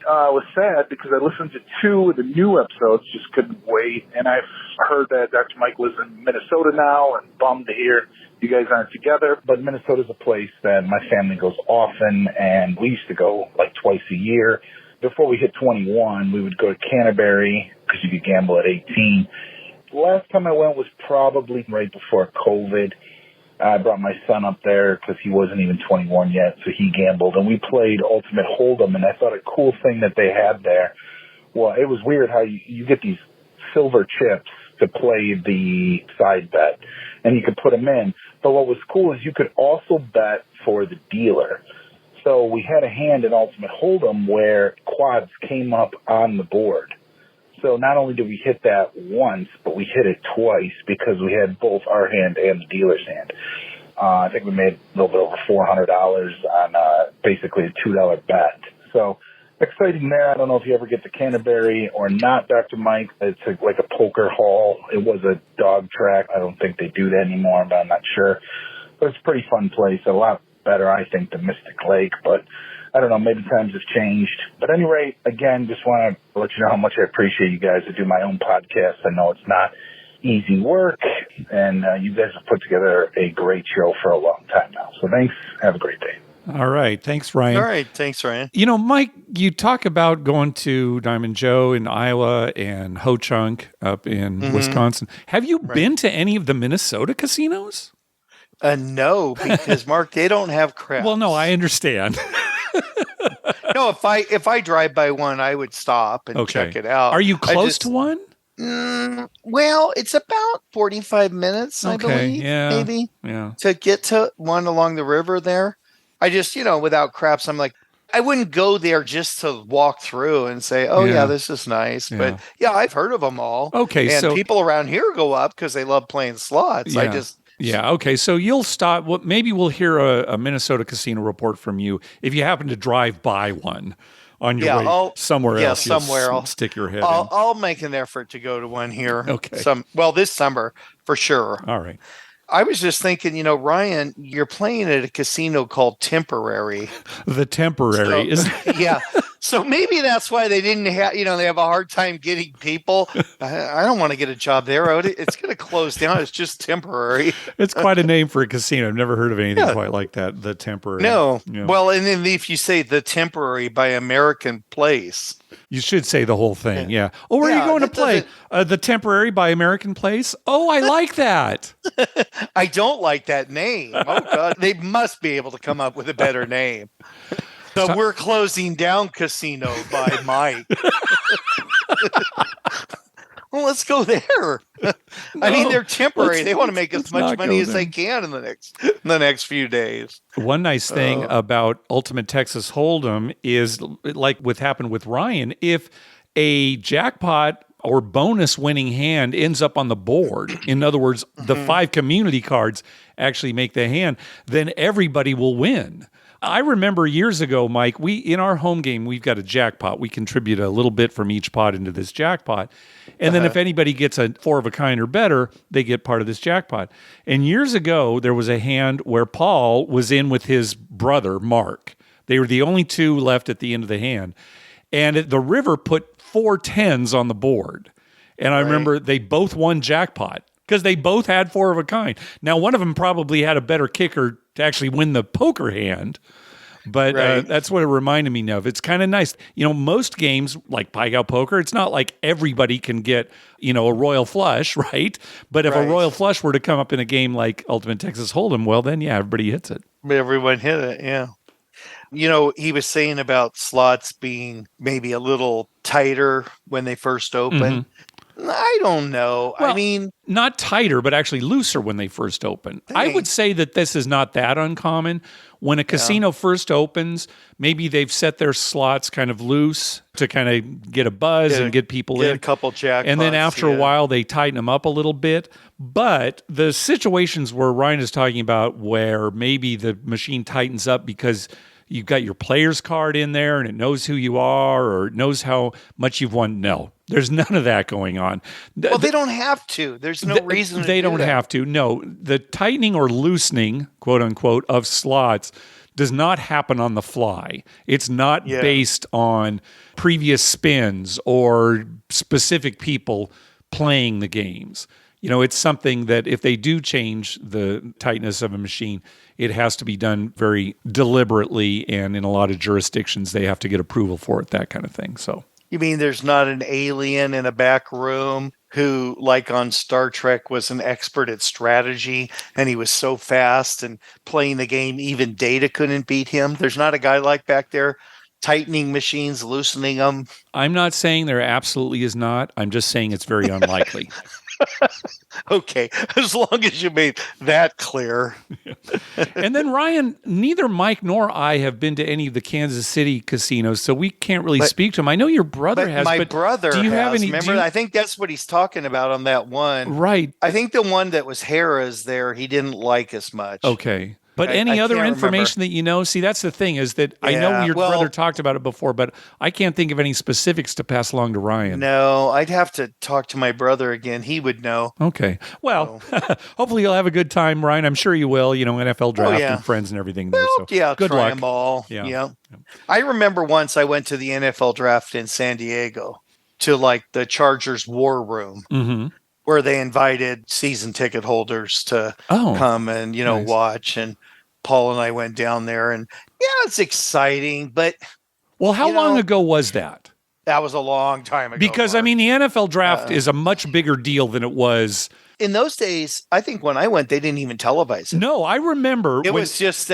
Speaker 5: I was sad because I listened to 2 of the new episodes, just couldn't wait. And I've heard that Dr. Mike lives in Minnesota now and bummed to hear you guys aren't together. But Minnesota's a place that my family goes often, and we used to go like twice a year. Before we hit 21, we would go to Canterbury because you could gamble at 18. The last time I went was probably right before COVID. I brought my son up there because he wasn't even 21 yet, so he gambled. And we played Ultimate Hold'em, and I thought a cool thing that they had there, well, it was weird how you get these silver chips to play the side bet, and you could put them in. But what was cool is you could also bet for the dealer. So we had a hand in Ultimate Hold'em where quads came up on the board. So not only did we hit that once, but we hit it twice because we had both our hand and the dealer's hand. I think we made a little bit over $400 on basically a $2 bet. So exciting there. I don't know if you ever get to Canterbury or not, Dr. Mike. It's like a poker hall. It was a dog track. I don't think they do that anymore, but I'm not sure. But it's a pretty fun place. A lot better, I think, than Mystic Lake. But I don't know, maybe times have changed. But at any rate, again, just want to let you know how much I appreciate you guys. I do my own podcast. I know it's not easy work, and you guys have put together a great show for a long time now. So thanks. Have a great day.
Speaker 1: All right. Thanks, Ryan.
Speaker 2: All right. Thanks, Ryan.
Speaker 1: Mike, you talk about going to Diamond Joe in Iowa and Ho Chunk up in Wisconsin. Have you been to any of the Minnesota casinos?
Speaker 2: No, because, Mark, they don't have craps.
Speaker 1: Well, no, I understand.
Speaker 2: No, if I drive by one, I would stop and check it out.
Speaker 1: Are you close to one?
Speaker 2: Well, it's about 45 minutes, I believe, maybe, to get to one along the river there. I just, without craps, I'm like, I wouldn't go there just to walk through and say, oh, yeah, this is nice.
Speaker 1: Yeah.
Speaker 2: But yeah, I've heard of them all.
Speaker 1: Okay,
Speaker 2: and
Speaker 1: so
Speaker 2: people around here go up because they love playing slots.
Speaker 1: Okay, so you'll stop. Well, maybe we'll hear a Minnesota casino report from you if you happen to drive by one on your way somewhere else.
Speaker 2: Somewhere else.
Speaker 1: Stick your head in.
Speaker 2: I'll make an effort to go to one here.
Speaker 1: Okay.
Speaker 2: This summer for sure.
Speaker 1: All right.
Speaker 2: I was just thinking, Ryan, you're playing at a casino called Temporary.
Speaker 1: The Temporary is.
Speaker 2: Yeah. So maybe that's why they didn't have, they have a hard time getting people. I don't want to get a job there. It's going to close down. It's just Temporary.
Speaker 1: It's quite a name for a casino. I've never heard of anything quite like that. The Temporary.
Speaker 2: No. Yeah. Well, and then if you say The Temporary by American Place.
Speaker 1: You should say the whole thing. Yeah. Oh, where are you going to play? The Temporary by American Place? Oh, I like that.
Speaker 2: I don't like that name. Oh, God. They must be able to come up with a better name. So we're closing down Casino by Mike. Well, let's go there. I mean, they're temporary. They want to make as much money as they can in the next few days.
Speaker 1: One nice thing about Ultimate Texas Hold'em is, like what happened with Ryan, if a jackpot or bonus winning hand ends up on the board, in other words, the 5 community cards actually make the hand, then everybody will win. I remember years ago, Mike, in our home game, we've got a jackpot. We contribute a little bit from each pot into this jackpot. And then if anybody gets a 4 of a kind or better, they get part of this jackpot. And years ago, there was a hand where Paul was in with his brother, Mark. They were the only 2 left at the end of the hand. And the river put 4 10s on the board. And I remember they both won jackpot because they both had 4 of a kind. Now, one of them probably had a better kicker to actually win the poker hand. But that's what it reminded me of. It's kind of nice. Most games like Pie Gow Poker, it's not like everybody can get, a royal flush, right? But if a royal flush were to come up in a game like Ultimate Texas Hold'em, well, then, everybody hits it.
Speaker 2: Everyone hit it, yeah. He was saying about slots being maybe a little tighter when they first open. I don't know.
Speaker 1: Well,
Speaker 2: I mean,
Speaker 1: not tighter, but actually looser when they first open. I would say that this is not that uncommon. When a casino first opens, maybe they've set their slots kind of loose to kind of get a buzz and get people in.
Speaker 2: A couple jackpots.
Speaker 1: And then after a while, they tighten them up a little bit. But the situations where Ryan is talking about where maybe the machine tightens up because you've got your player's card in there and it knows who you are or it knows how much you've won. No, there's none of that going on.
Speaker 2: Well, they don't have to. There's no reason
Speaker 1: they don't have to. No, the tightening or loosening, quote unquote, of slots does not happen on the fly. It's not based on previous spins or specific people playing the games. It's something that if they do change the tightness of a machine, it has to be done very deliberately, and in a lot of jurisdictions, they have to get approval for it, that kind of thing. So,
Speaker 2: you mean there's not an alien in a back room who, like on Star Trek, was an expert at strategy, and he was so fast and playing the game, even Data couldn't beat him? There's not a guy like back there tightening machines, loosening them?
Speaker 1: I'm not saying there absolutely is not. I'm just saying it's very unlikely.
Speaker 2: Okay, as long as you made that clear.
Speaker 1: And then, Ryan, neither Mike nor I have been to any of the Kansas City casinos, so we can't really speak to him. I know your brother has,
Speaker 2: my brother
Speaker 1: do you
Speaker 2: has.
Speaker 1: have any?
Speaker 2: Remember, I think that's what he's talking about on that one.
Speaker 1: Right.
Speaker 2: I think the one that was Harrah's there, he didn't like as much.
Speaker 1: Okay. But any other information that you know? See, that's the thing is that I know your brother talked about it before, but I can't think of any specifics to pass along to Ryan.
Speaker 2: No, I'd have to talk to my brother again. He would know.
Speaker 1: Okay. Well, hopefully you'll have a good time, Ryan. I'm sure you will. NFL draft and friends and everything there.
Speaker 2: Well,
Speaker 1: so good
Speaker 2: try
Speaker 1: luck.
Speaker 2: them all. Yeah. I remember once I went to the NFL draft in San Diego to like the Chargers War Room. Where they invited season ticket holders to come and, watch. And Paul and I went down there and it's exciting, but.
Speaker 1: Well, how long ago was that?
Speaker 2: That was a long time ago.
Speaker 1: Because,
Speaker 2: Mark.
Speaker 1: I mean, the NFL draft is a much bigger deal than it was.
Speaker 2: In those days, I think when I went, they didn't even televise it.
Speaker 1: No, I remember.
Speaker 2: It was just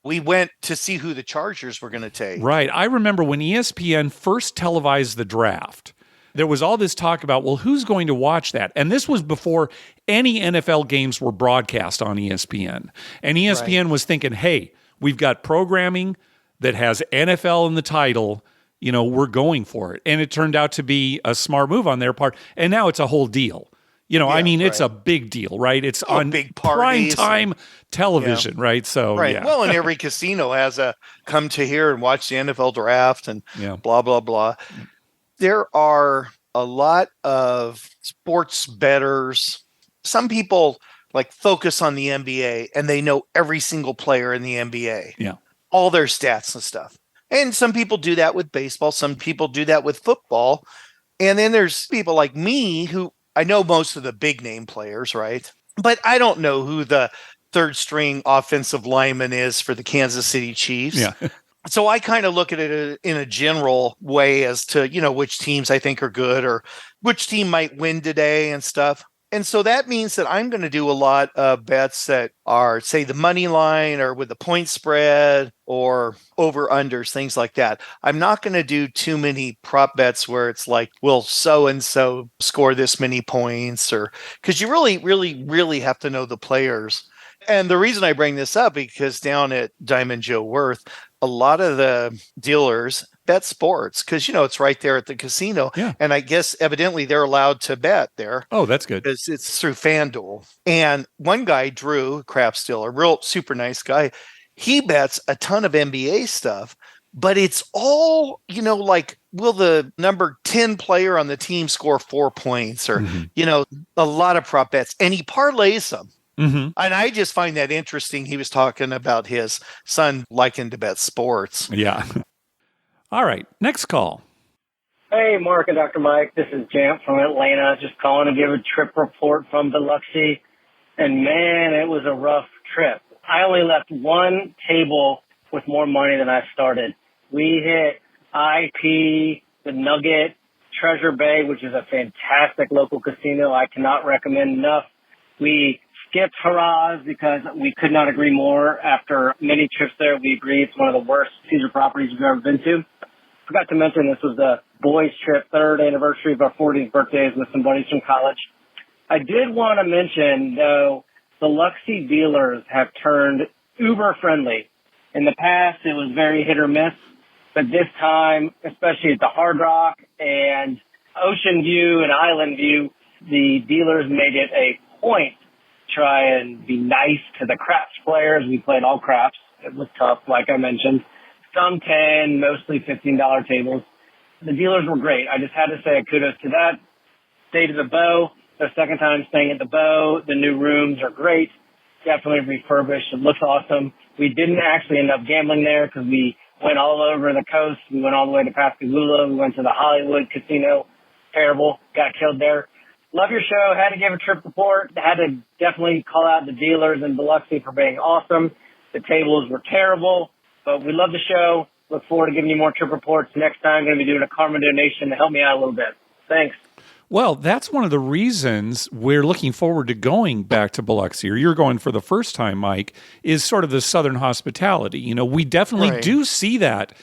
Speaker 2: we went to see who the Chargers were going to take.
Speaker 1: Right. I remember when ESPN first televised the draft. there was all this talk about, well, who's going to watch that? And this was before any NFL games were broadcast on ESPN. And ESPN was thinking, hey, we've got programming that has NFL in the title. We're going for it. And it turned out to be a smart move on their part. And now it's a whole deal. It's a big deal, right? It's on
Speaker 2: big
Speaker 1: prime time television, right? So,
Speaker 2: Well, and every casino has a come to here and watch the NFL draft and blah, blah, blah. There are a lot of sports bettors. Some people focus on the NBA and they know every single player in the NBA.
Speaker 1: Yeah.
Speaker 2: All their stats and stuff. And some people do that with baseball. Some people do that with football. And then there's people like me who I know most of the big name players, right? But I don't know who the third string offensive lineman is for the Kansas City Chiefs.
Speaker 1: Yeah.
Speaker 2: So I kind of look at it in a general way as to, which teams I think are good or which team might win today and stuff. And so that means that I'm going to do a lot of bets that are, say, the money line or with the point spread or over-unders, things like that. I'm not going to do too many prop bets where it's like, will so-and-so score this many points? Or because you really, really, really have to know the players. And the reason I bring this up, because down at Diamond Joe Worth, a lot of the dealers bet sports because, it's right there at the casino.
Speaker 1: Yeah.
Speaker 2: And I guess evidently they're allowed to bet there.
Speaker 1: Oh, that's good.
Speaker 2: Because it's through FanDuel. And one guy, Drew Crapstill, a real super nice guy, he bets a ton of NBA stuff, but it's all, will the number 10 player on the team score 4 points or, a lot of prop bets, and he parlays them.
Speaker 1: Mm-hmm.
Speaker 2: And I just find that interesting. He was talking about his son liking to bet sports.
Speaker 1: Yeah. All right. Next call.
Speaker 6: Hey, Mark and Dr. Mike. This is Jamp from Atlanta. Just calling to give a trip report from Biloxi. And man, it was a rough trip. I only left one table with more money than I started. We hit IP, the Nugget, Treasure Bay, which is a fantastic local casino I cannot recommend enough. We skipped Haraz because we could not agree more. After many trips there, we agreed it's one of the worst Caesar properties we've ever been to. Forgot to mention this was the boys' trip, third anniversary of our 40th birthdays with some buddies from college. I did want to mention, though, the Biloxi dealers have turned uber-friendly. In the past, it was very hit or miss, but this time, especially at the Hard Rock and Ocean View and Island View, the dealers made it a point to try and be nice to the craps players. We played all craps. It was tough, like I mentioned. Some 10, mostly $15 tables. The dealers were great. I just had to say a kudos to that. Stayed at the Bow. Their second time staying at the Bow. The new rooms are great. Definitely refurbished. It looks awesome. We didn't actually end up gambling there because we went all over the coast. We went all the way to Pascagoula. We went to the Hollywood Casino. Terrible. Got killed there. Love your show. Had to give a trip report. Had to definitely call out the dealers in Biloxi for being awesome. The tables were terrible. But we love the show. Look forward to giving you more trip reports. Next time, I'm going to be doing a karma donation to help me out a little bit. Thanks.
Speaker 1: Well, that's one of the reasons we're looking forward to going back to Biloxi, or you're going for the first time, Mike, is sort of the Southern hospitality. We definitely do see that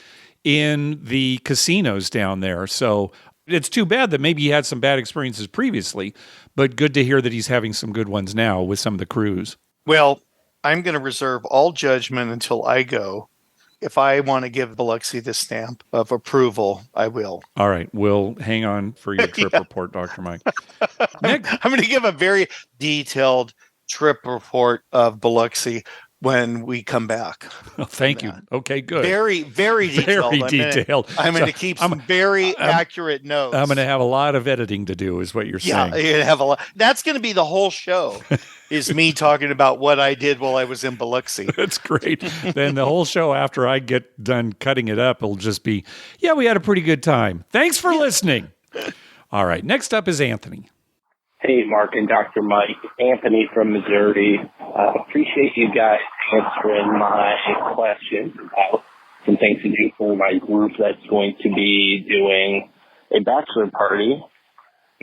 Speaker 1: in the casinos down there. So it's too bad that maybe he had some bad experiences previously, but good to hear that he's having some good ones now with some of the crews.
Speaker 2: Well, I'm going to reserve all judgment until I go. If I want to give Biloxi the stamp of approval, I will.
Speaker 1: All right. We'll hang on for your trip report, Dr. Mike.
Speaker 2: I'm going to give a very detailed trip report of Biloxi when we come back.
Speaker 1: Oh, thank you. Okay, good.
Speaker 2: Very, very detailed.
Speaker 1: Very detailed.
Speaker 2: I'm going to keep some very accurate notes.
Speaker 1: I'm going to have a lot of editing to do, is what you're saying.
Speaker 2: Yeah, you're going to have a lot. That's going to be the whole show, is me talking about what I did while I was in Biloxi.
Speaker 1: That's great. Then the whole show, after I get done cutting it up, it'll just be, yeah, we had a pretty good time. Thanks for listening. All right, next up is Anthony.
Speaker 7: Hey, Mark and Dr. Mike. Anthony from Missouri. Appreciate you guys answering my questions about some things to do for my group that's going to be doing a bachelor party.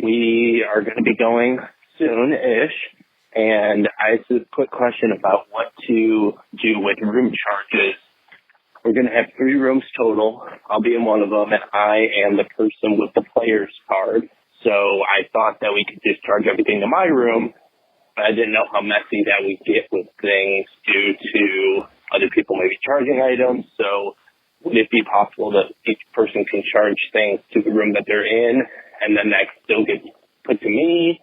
Speaker 7: We are going to be going soon-ish, and I have a quick question about what to do with room charges We're going to have 3 rooms total. I'll be in one of them, and I am the person with the player's card. So I thought that we could just charge everything to my room, but I didn't know how messy that would get with things due to other people maybe charging items. So would it be possible that each person can charge things to the room that they're in, and then that still gets put to me?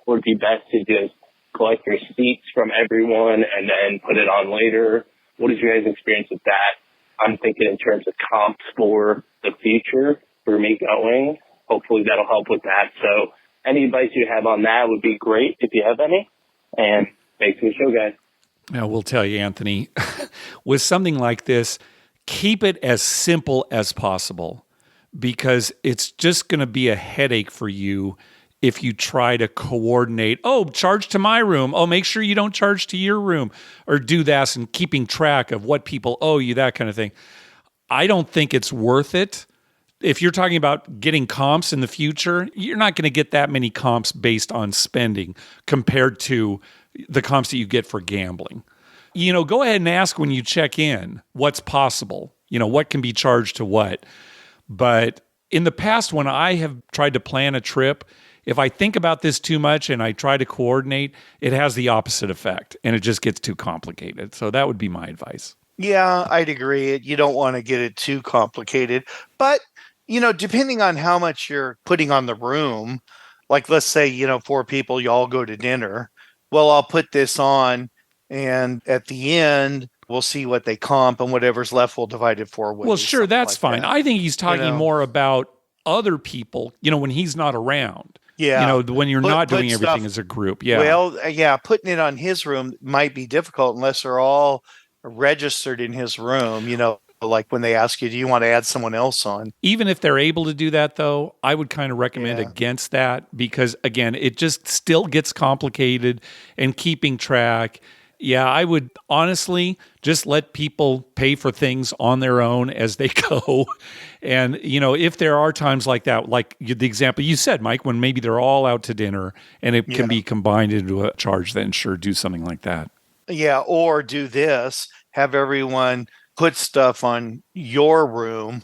Speaker 7: Or would it be best to just collect receipts from everyone and then put it on later? What is your guys' experience with that? I'm thinking in terms of comps for the future for me going. Hopefully that'll help with that. So any advice you have on that would be great if you have any. And thanks for the show, guys.
Speaker 1: Now, we'll tell you, Anthony, with something like this, keep it as simple as possible, because it's just going to be a headache for you if you try to coordinate, charge to my room. Make sure you don't charge to your room, or do that, and keeping track of what people owe you, that kind of thing. I don't think it's worth it. If you're talking about getting comps in the future, you're not going to get that many comps based on spending compared to the comps that you get for gambling. Go ahead and ask when you check in what's possible, what can be charged to what. But in the past, when I have tried to plan a trip, if I think about this too much and I try to coordinate, it has the opposite effect and it just gets too complicated. So that would be my advice.
Speaker 2: Yeah, I'd agree. You don't want to get it too complicated. But, depending on how much you're putting on the room, like let's say, 4 people, you all go to dinner. Well, I'll put this on, and at the end, we'll see what they comp, and whatever's left, we'll divide it 4 ways.
Speaker 1: Well, sure, that's like fine. That. I think he's talking more about other people, when he's not around.
Speaker 2: Yeah.
Speaker 1: When you're not doing everything as a group. Yeah.
Speaker 2: Well, yeah, putting it on his room might be difficult unless they're all registered in his room, like when they ask you, do you want to add someone else on? Even
Speaker 1: if they're able to do that, though, I would kind of recommend against that, because, again, it just still gets complicated and keeping track. Yeah, I would honestly just let people pay for things on their own as they go. And, if there are times like that, like the example you said, Mike, when maybe they're all out to dinner and it can be combined into a charge, then sure, do something like that.
Speaker 2: Yeah, or do this, have everyone put stuff on your room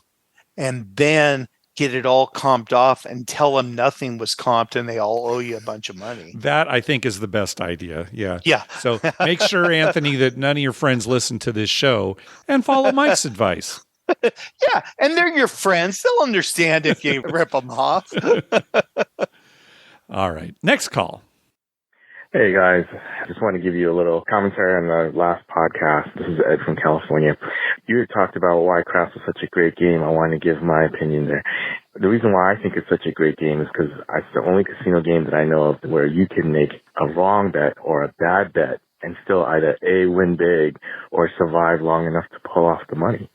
Speaker 2: and then get it all comped off and tell them nothing was comped and they all owe you a bunch of money.
Speaker 1: That, I think, is the best idea. Yeah.
Speaker 2: Yeah.
Speaker 1: So make sure, Anthony, that none of your friends listen to this show and follow Mike's advice.
Speaker 2: Yeah. And they're your friends. They'll understand if you rip them off.
Speaker 1: All right. Next call.
Speaker 8: Hey guys, I just want to give you a little commentary on the last podcast. This is Ed from California. You had talked about why craps is such a great game. I want to give my opinion there. The reason why I think it's such a great game is because it's the only casino game that I know of where you can make a wrong bet or a bad bet and still either A, win big, or survive long enough to pull off the money.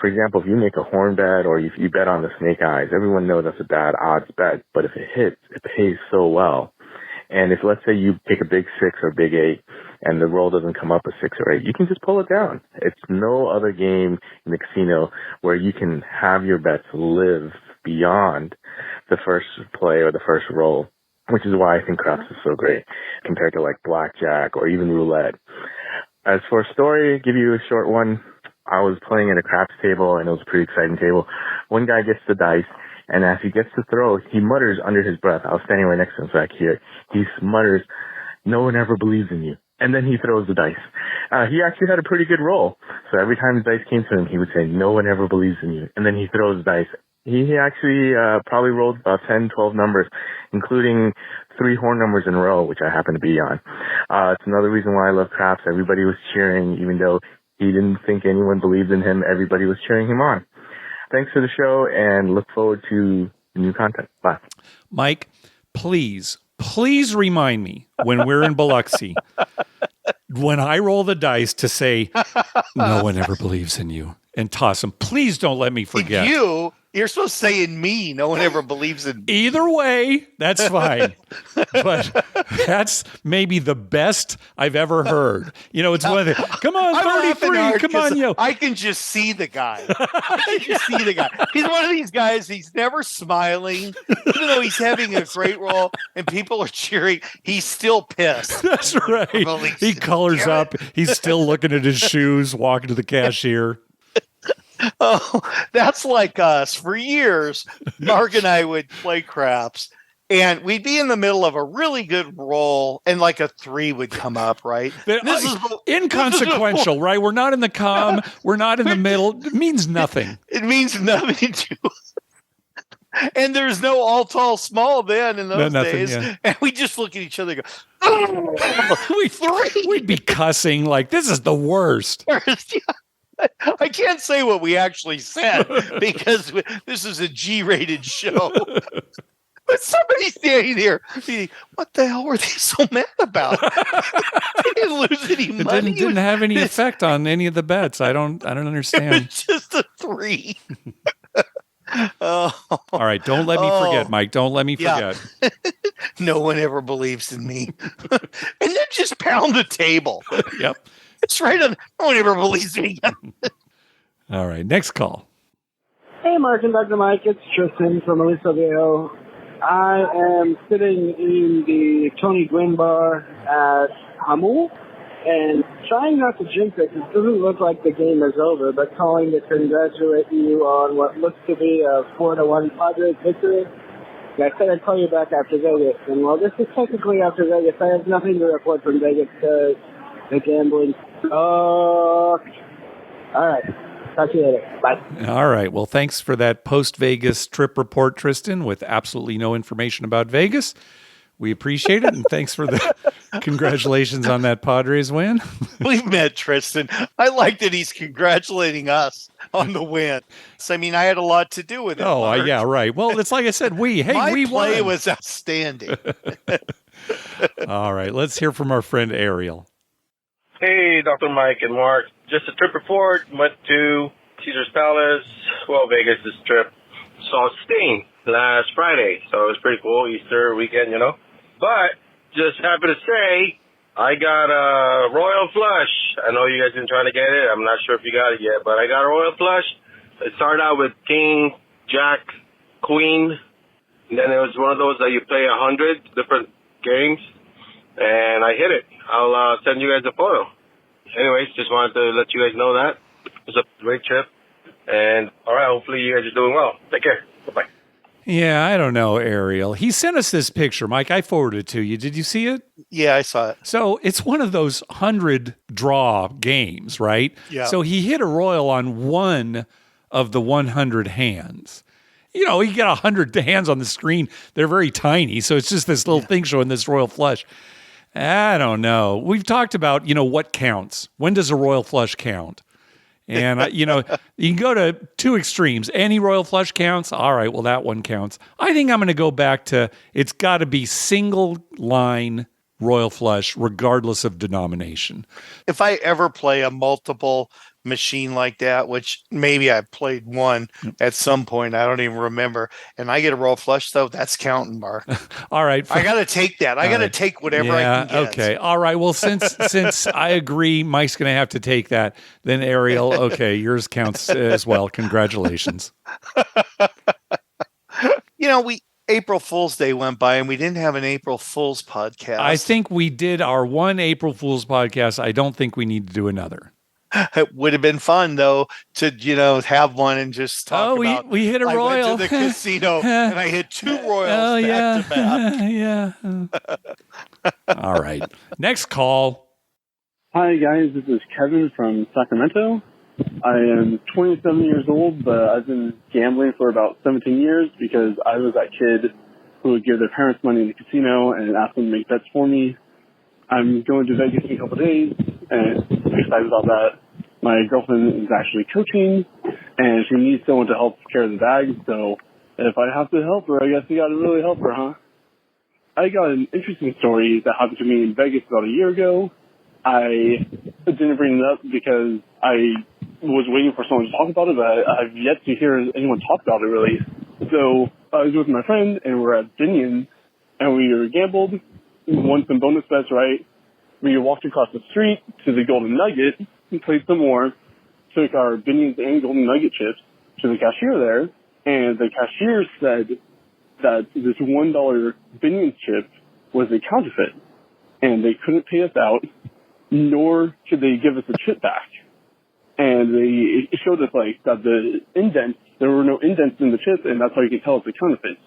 Speaker 8: For example, if you make a horn bet or if you bet on the snake eyes, everyone knows that's a bad odds bet, but if it hits, it pays so well. And if, let's say, you take a big 6 or big 8 and the roll doesn't come up a 6 or 8, you can just pull it down. It's no other game in the casino where you can have your bets live beyond the first play or the first roll, which is why I think craps is so great compared to like blackjack or even roulette. As for a story, give you a short one. I was playing at a craps table and it was a pretty exciting table. One guy gets the dice. And as he gets to throw, he mutters under his breath. I was standing right next to him, so I could hear it. He mutters, "No one ever believes in you." And then he throws the dice. He actually had a pretty good roll. So every time the dice came to him, he would say, "No one ever believes in you." And then he throws the dice. He actually probably rolled about 10, 12 numbers, including 3 horn numbers in a row, which I happen to be on. It's another reason why I love craps. Everybody was cheering, even though he didn't think anyone believed in him. Everybody was cheering him on. Thanks for the show and look forward to new content. Bye.
Speaker 1: Mike, please remind me when we're in Biloxi, when I roll the dice to say, "No one ever believes in you," and toss them. Please don't let me forget.
Speaker 2: You're supposed to say in me, no one ever believes in me.
Speaker 1: Either way, that's fine. But that's maybe the best I've ever heard. It's one of the, come on, 33, come on,
Speaker 2: I can just see the guy. He's one of these guys, he's never smiling. Even though he's having a great roll and people are cheering, he's still pissed.
Speaker 1: That's right. He colors up. He's still looking at his shoes, walking to the cashier.
Speaker 2: Oh, that's like us. For years, Mark and I would play craps, and we'd be in the middle of a really good roll, and like a 3 would come up, right?
Speaker 1: This is inconsequential, right? We're not in the com. We're not in the middle. It means nothing.
Speaker 2: It means nothing to us. And there's no all tall small then in those days. Yeah. And we just look at each other and go,
Speaker 1: we'd be cussing like, this is the worst.
Speaker 2: I can't say what we actually said because this is a G-rated show. But somebody's standing here thinking, what the hell were they so mad about? They didn't lose any money.
Speaker 1: It didn't have any effect on any of the bets. I don't understand.
Speaker 2: It's just a 3.
Speaker 1: Oh. All right, don't let me forget, Mike. Don't let me forget.
Speaker 2: Yeah. No one ever believes in me. And then just pound the table.
Speaker 1: Yep.
Speaker 2: It's right on. No one ever believes me.
Speaker 1: All right, next call.
Speaker 9: Hey, Mark and Dr. Mike. It's Tristan from Aliso Viejo. I am sitting in the Tony Gwynn bar at Hamul and trying not to jinx it because it doesn't look like the game is over, but calling to congratulate you on what looks to be a 4-1 Padres victory. And I said I'd call you back after Vegas. And while this is technically after Vegas, I have nothing to report from Vegas because the gambling sucked. All right. Talk to you later. Bye.
Speaker 1: All right. Well, thanks for that post-Vegas trip report, Tristan, with absolutely no information about Vegas. We appreciate it, and thanks for the congratulations on that Padres win.
Speaker 2: We've met Tristan. I like that he's congratulating us on the win. So, I mean, I had a lot to do with it.
Speaker 1: Oh, yeah, right. Well, it's like I said, we
Speaker 2: play
Speaker 1: won.
Speaker 2: Was outstanding.
Speaker 1: All right, let's hear from our friend Ariel.
Speaker 10: Hey, Dr. Mike and Mark. Just a trip report. Went to Caesar's Palace, Vegas this trip. Saw Sting last Friday, so it was pretty cool. Easter weekend, you know. But just happy to say, I got a Royal Flush. I know you guys been trying to get it. I'm not sure if you got it yet, but I got a Royal Flush. It started out with King, Jack, Queen, and then it was one of those that you play 100 different games, and I hit it. I'll send you guys a photo. Anyways, just wanted to let you guys know that. It was a great trip, and all right, hopefully you guys are doing well. Take care. Bye-bye.
Speaker 1: Yeah, I don't know, Ariel. He sent us this picture, Mike. I forwarded it to you. Did you see it?
Speaker 2: Yeah, I saw it.
Speaker 1: So it's one of those 100 draw games, right?
Speaker 2: Yeah.
Speaker 1: So he hit a royal on one of the 100 hands. You know, you get 100 hands on the screen. They're very tiny. So it's just this little thing showing this royal flush. I don't know. We've talked about, what counts. When does a royal flush count? And, you can go to two extremes. Any royal flush counts. All right, well, that one counts. I think I'm going to go back to it's got to be single line royal flush, regardless of denomination.
Speaker 2: If I ever play a multiple machine like that, which maybe I played one at some point, I don't even remember, and I get a royal flush, though, that's counting, Mark.
Speaker 1: All right.
Speaker 2: I got to take that. I got to take whatever I can get.
Speaker 1: Okay. All right. Well, since I agree Mike's going to have to take that, then Ariel, okay, yours counts as well. Congratulations.
Speaker 2: April Fool's Day went by and we didn't have an April Fool's podcast.
Speaker 1: I think we did our one April Fool's podcast. I don't think we need to do another.
Speaker 2: It would have been fun, though, to, have one and just talk about.
Speaker 1: We hit a royal.
Speaker 2: I went to the casino and I hit 2 royals back to back.
Speaker 1: Yeah. All right. Next call.
Speaker 11: Hi, guys. This is Kevin from Sacramento. I am 27 years old, but I've been gambling for about 17 years because I was that kid who would give their parents money in the casino and ask them to make bets for me. I'm going to Vegas in a couple of days, and I'm excited about that. My girlfriend is actually coaching, and she needs someone to help carry the bag, so if I have to help her, I guess you got to really help her, huh? I got an interesting story that happened to me in Vegas about a year ago. I didn't bring it up because I was waiting for someone to talk about it, but I've yet to hear anyone talk about it, really. So I was with my friend, and we're at Binion, and we were gambled. We won some bonus bets, right? We walked across the street to the Golden Nugget and played some more, took our Binions and Golden Nugget chips to the cashier there, and the cashier said that this $1 Binions chip was a counterfeit, and they couldn't pay us out, nor could they give us a chip back. And it showed us like that there were no indents in the chip, and that's how you can tell it's a counterfeit.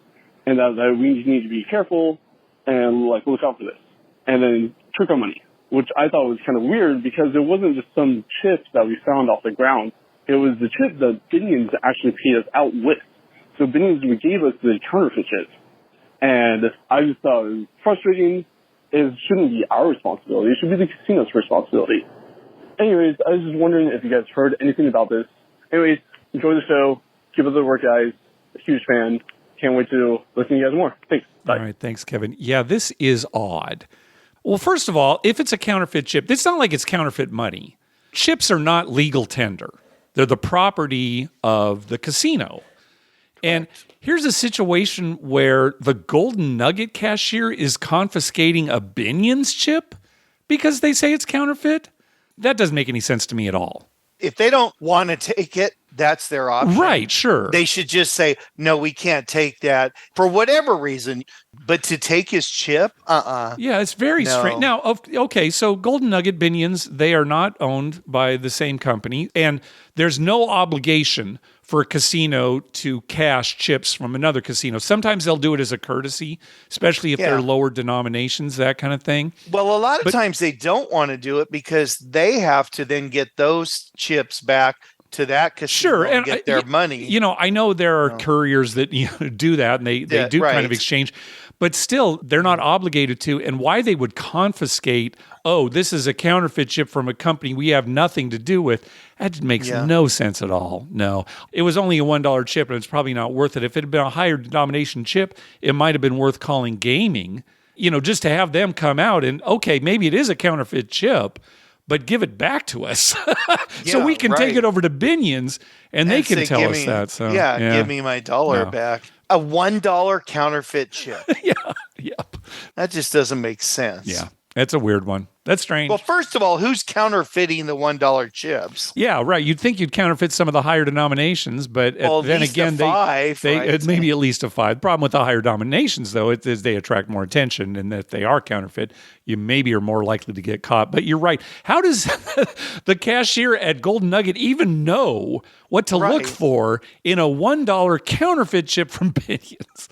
Speaker 11: And that we need to be careful and like look out for this. And then took our money, which I thought was kind of weird because it wasn't just some chips that we found off the ground. It was the chip that Binions actually paid us out with. So Binions gave us the counterfeit chip. And I just thought it was frustrating. It shouldn't be our responsibility. It should be the casino's responsibility. Anyways, I was just wondering if you guys heard anything about this. Anyways, enjoy the show. Keep up the work, guys. A huge fan. Can't wait to listen to you guys more. Thanks. Bye.
Speaker 1: All right. Thanks, Kevin. Yeah, this is odd. Well, first of all, if it's a counterfeit chip, it's not like it's counterfeit money. Chips are not legal tender. They're the property of the casino. And here's a situation where the Golden Nugget cashier is confiscating a Binion's chip because they say it's counterfeit. That doesn't make any sense to me at all.
Speaker 2: If they don't want to take it, that's their option.
Speaker 1: Right, sure.
Speaker 2: They should just say, no, we can't take that for whatever reason. But to take his chip,
Speaker 1: Yeah, it's very strange. Now, okay, so Golden Nugget Binions, they are not owned by the same company, and there's no obligation for a casino to cash chips from another casino. Sometimes they'll do it as a courtesy, especially if they're lower denominations, that kind of thing.
Speaker 2: Well, a lot of times they don't want to do it because they have to then get those chips back to that casino and get their money.
Speaker 1: You know, I know there are couriers that do that, and they do kind of exchange. But still, they're not obligated to. And why they would confiscate, this is a counterfeit chip from a company we have nothing to do with, that makes no sense at all. No. It was only a $1 chip, and it's probably not worth it. If it had been a higher denomination chip, it might have been worth calling gaming, just to have them come out and, okay, maybe it is a counterfeit chip, but give it back to us so we can take it over to Binions and they can tell us that. So,
Speaker 2: give me my dollar back. A $1 counterfeit chip.
Speaker 1: Yep.
Speaker 2: That just doesn't make sense.
Speaker 1: Yeah, that's a weird one. That's strange.
Speaker 2: Well, first of all, who's counterfeiting the $1 chips?
Speaker 1: Yeah, right. You'd think you'd counterfeit some of the higher denominations, but then again, maybe at least a 5. The problem with the higher denominations, though, is they attract more attention, and if they are counterfeit, you maybe are more likely to get caught. But you're right. How does the cashier at Golden Nugget even know what to look for in a $1 counterfeit chip from Binions?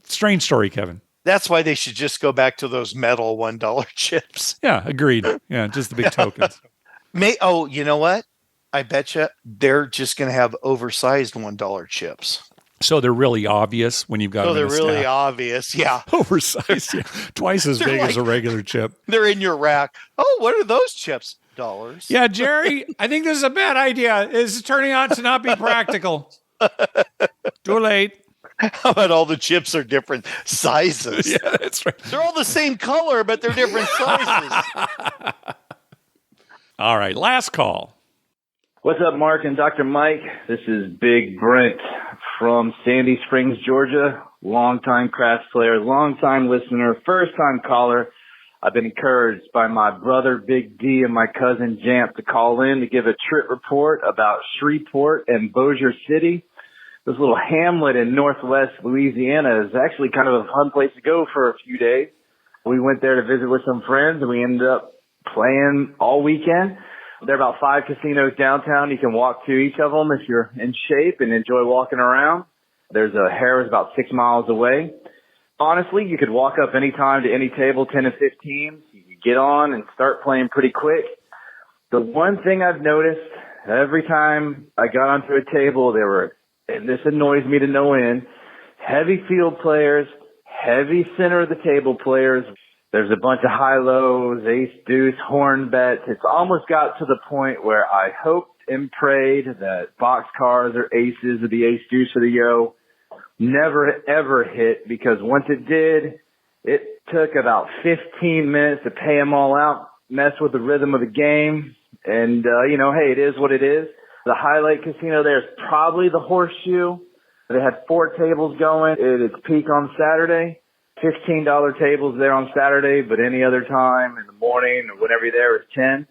Speaker 1: Strange story, Kevin.
Speaker 2: That's why they should just go back to those metal $1 chips.
Speaker 1: Yeah, agreed. Yeah, just the big tokens.
Speaker 2: You know what? I bet you they're just going to have oversized $1 chips.
Speaker 1: So they're really obvious when you've got them in a stack.
Speaker 2: They're really obvious, yeah.
Speaker 1: Oversized, yeah. Twice as big as a regular chip.
Speaker 2: They're in your rack. Oh, what are those chips? $.
Speaker 1: Yeah, Jerry, I think this is a bad idea. It's turning out to not be practical. Too late.
Speaker 2: How about all the chips are different sizes?
Speaker 1: Yeah, that's right.
Speaker 2: They're all the same color, but they're different sizes.
Speaker 1: All right, last call.
Speaker 12: What's up, Mark and Dr. Mike? This is Big Brent from Sandy Springs, Georgia. Longtime craps player, longtime listener, first-time caller. I've been encouraged by my brother Big D and my cousin Jamp to call in to give a trip report about Shreveport and Bossier City. This little hamlet in northwest Louisiana is actually kind of a fun place to go for a few days. We went there to visit with some friends, and we ended up playing all weekend. There are about 5 casinos downtown. You can walk to each of them if you're in shape and enjoy walking around. There's a Harrah's about 6 miles away. Honestly, you could walk up any time to any table, 10 and 15. You could get on and start playing pretty quick. The one thing I've noticed, every time I got onto a table, there were, and this annoys me to no end, heavy field players, heavy center of the table players. There's a bunch of high-lows, ace-deuce, horn bets. It's almost got to the point where I hoped and prayed that boxcars or aces or the ace-deuce or the yo never, ever hit, because once it did, it took about 15 minutes to pay them all out, mess with the rhythm of the game, and, hey, it is what it is. The highlight casino there is probably the Horseshoe. They had 4 tables going at its peak on Saturday. $15 tables there on Saturday, but any other time in the morning or whenever you're there is 10.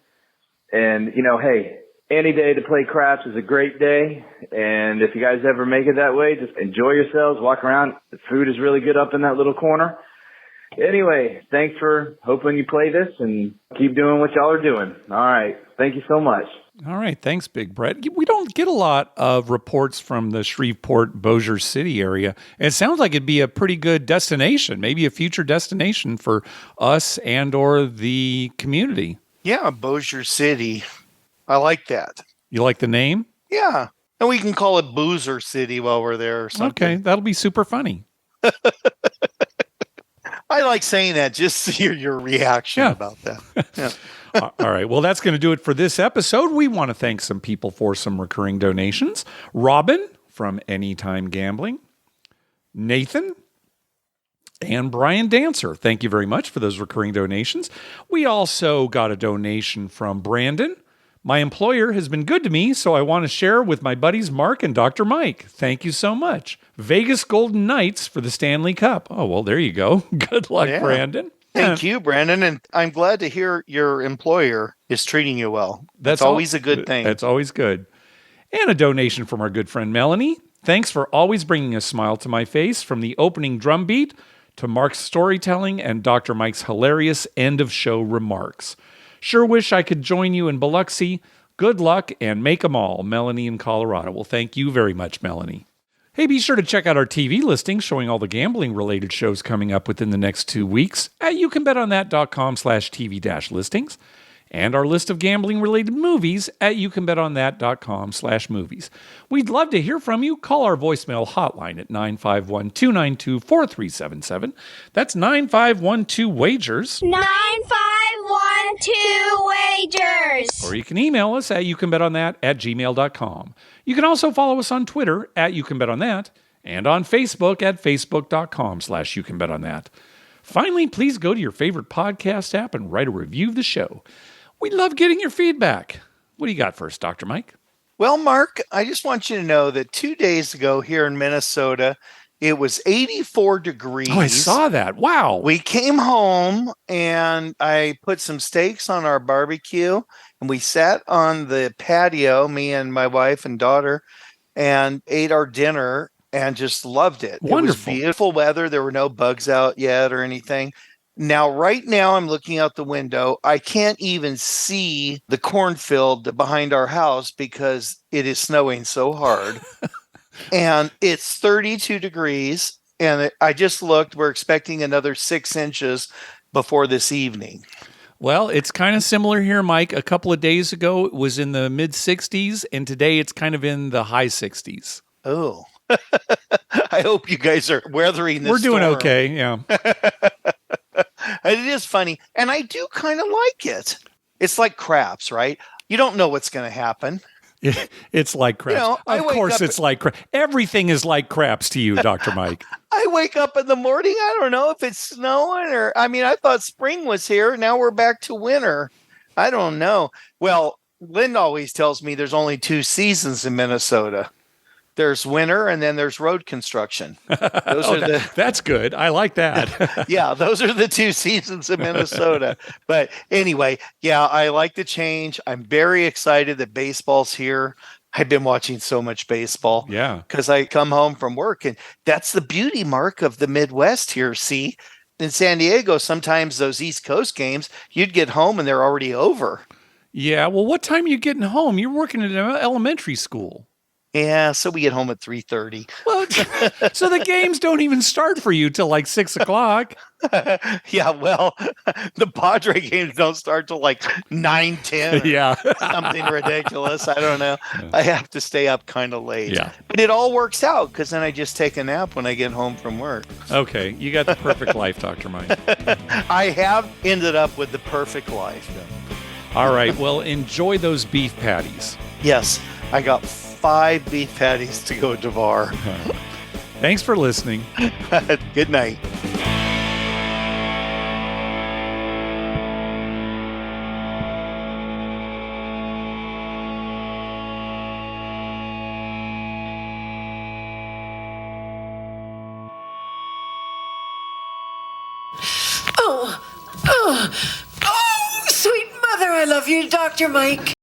Speaker 12: And, hey, any day to play craps is a great day. And if you guys ever make it that way, just enjoy yourselves, walk around. The food is really good up in that little corner. Anyway, thanks for hoping you play this and keep doing what y'all are doing. All right. Thank you so much.
Speaker 1: All right. Thanks, Big Brett. We don't get a lot of reports from the Shreveport-Bossier City area. And it sounds like it'd be a pretty good destination, maybe a future destination for us and or the community.
Speaker 2: Yeah, Bossier City. I like that.
Speaker 1: You like the name?
Speaker 2: Yeah. And we can call it Boozer City while we're there or something.
Speaker 1: Okay. That'll be super funny.
Speaker 2: I like saying that just to hear your reaction about that. Yeah.
Speaker 1: All right. Well, that's going to do it for this episode. We want to thank some people for some recurring donations. Robin from Anytime Gambling, Nathan, and Brian Dancer. Thank you very much for those recurring donations. We also got a donation from Brandon. My employer has been good to me, so I want to share with my buddies Mark and Dr. Mike. Thank you so much. Vegas Golden Knights for the Stanley Cup. Oh, well, there you go. Good luck, Brandon.
Speaker 2: Thank you, Brandon. And I'm glad to hear your employer is treating you well. That's always a good thing.
Speaker 1: That's always good. And a donation from our good friend Melanie. Thanks for always bringing a smile to my face, from the opening drum beat to Mark's storytelling and Dr. Mike's hilarious end-of-show remarks. Sure wish I could join you in Biloxi. Good luck and make 'em all, Melanie in Colorado. Well, thank you very much, Melanie. Hey, be sure to check out our TV listings showing all the gambling-related shows coming up within the next 2 weeks at youcanbetonthat.com/TV-listings, and our list of gambling-related movies at youcanbetonthat.com/movies. We'd love to hear from you. Call our voicemail hotline at 951-292-4377. That's 9512-WAGERS.
Speaker 13: 9512-WAGERS.
Speaker 1: Or you can email us at youcanbetonThat@gmail.com. You can also follow us on Twitter at YouCanBetOnThat and on Facebook at facebook.com/YouCanBetOnThat. Finally, please go to your favorite podcast app and write a review of the show. We love getting your feedback. What do you got first, Dr. Mike?
Speaker 2: Well, Mark, I just want you to know that 2 days ago here in Minnesota, it was 84 degrees.
Speaker 1: Oh, I saw that. Wow.
Speaker 2: We came home and I put some steaks on our barbecue and we sat on the patio, me and my wife and daughter, and ate our dinner and just loved it.
Speaker 1: Wonderful.
Speaker 2: It was beautiful weather. There were no bugs out yet or anything. Now, right now, I'm looking out the window. I can't even see the cornfield behind our house because it is snowing so hard. And it's 32 degrees. And I just looked. We're expecting another 6 inches before this evening.
Speaker 1: Well, it's kind of similar here, Mike. A couple of days ago, it was in the mid-60s, and today it's kind of in the high 60s.
Speaker 2: Oh. I hope you guys are weathering this
Speaker 1: We're doing
Speaker 2: storm.
Speaker 1: okay, yeah.
Speaker 2: It is funny, and I do kind of like it. It's like craps, right? You don't know what's going to happen.
Speaker 1: It's like craps.
Speaker 2: You know,
Speaker 1: of course it's like craps. Everything is like craps to you, Dr. Mike.
Speaker 2: I wake up in the morning, I don't know if it's snowing or, I mean, I thought spring was here. Now we're back to winter. I don't know. Well, Lynn always tells me there's only 2 seasons in Minnesota. There's winter and then there's road construction.
Speaker 1: That's good. I like that.
Speaker 2: Yeah, those are the 2 seasons in Minnesota. But anyway, yeah, I like the change. I'm very excited that baseball's here. I've been watching so much baseball.
Speaker 1: Yeah.
Speaker 2: Because I come home from work, and that's the beauty, Mark, of the Midwest here. See, in San Diego, sometimes those East Coast games, you'd get home and they're already over.
Speaker 1: Yeah, well, what time are you getting home? You're working at an elementary school.
Speaker 2: Yeah, so we get home at 3:30.
Speaker 1: Well, so the games don't even start for you till like 6 o'clock.
Speaker 2: Yeah, well, the Padre games don't start till like 9:10.
Speaker 1: Yeah.
Speaker 2: Something ridiculous. I don't know. I have to stay up kind of late.
Speaker 1: Yeah.
Speaker 2: But it all works out because then I just take a nap when I get home from work.
Speaker 1: Okay, you got the perfect life, Dr. Mike.
Speaker 2: I have ended up with the perfect life.
Speaker 1: All right, well, enjoy those beef patties.
Speaker 2: Yes, I got 5 beef patties to go to bar.
Speaker 1: Thanks for listening.
Speaker 2: Good night.
Speaker 14: Oh, sweet mother, I love you, Dr. Mike.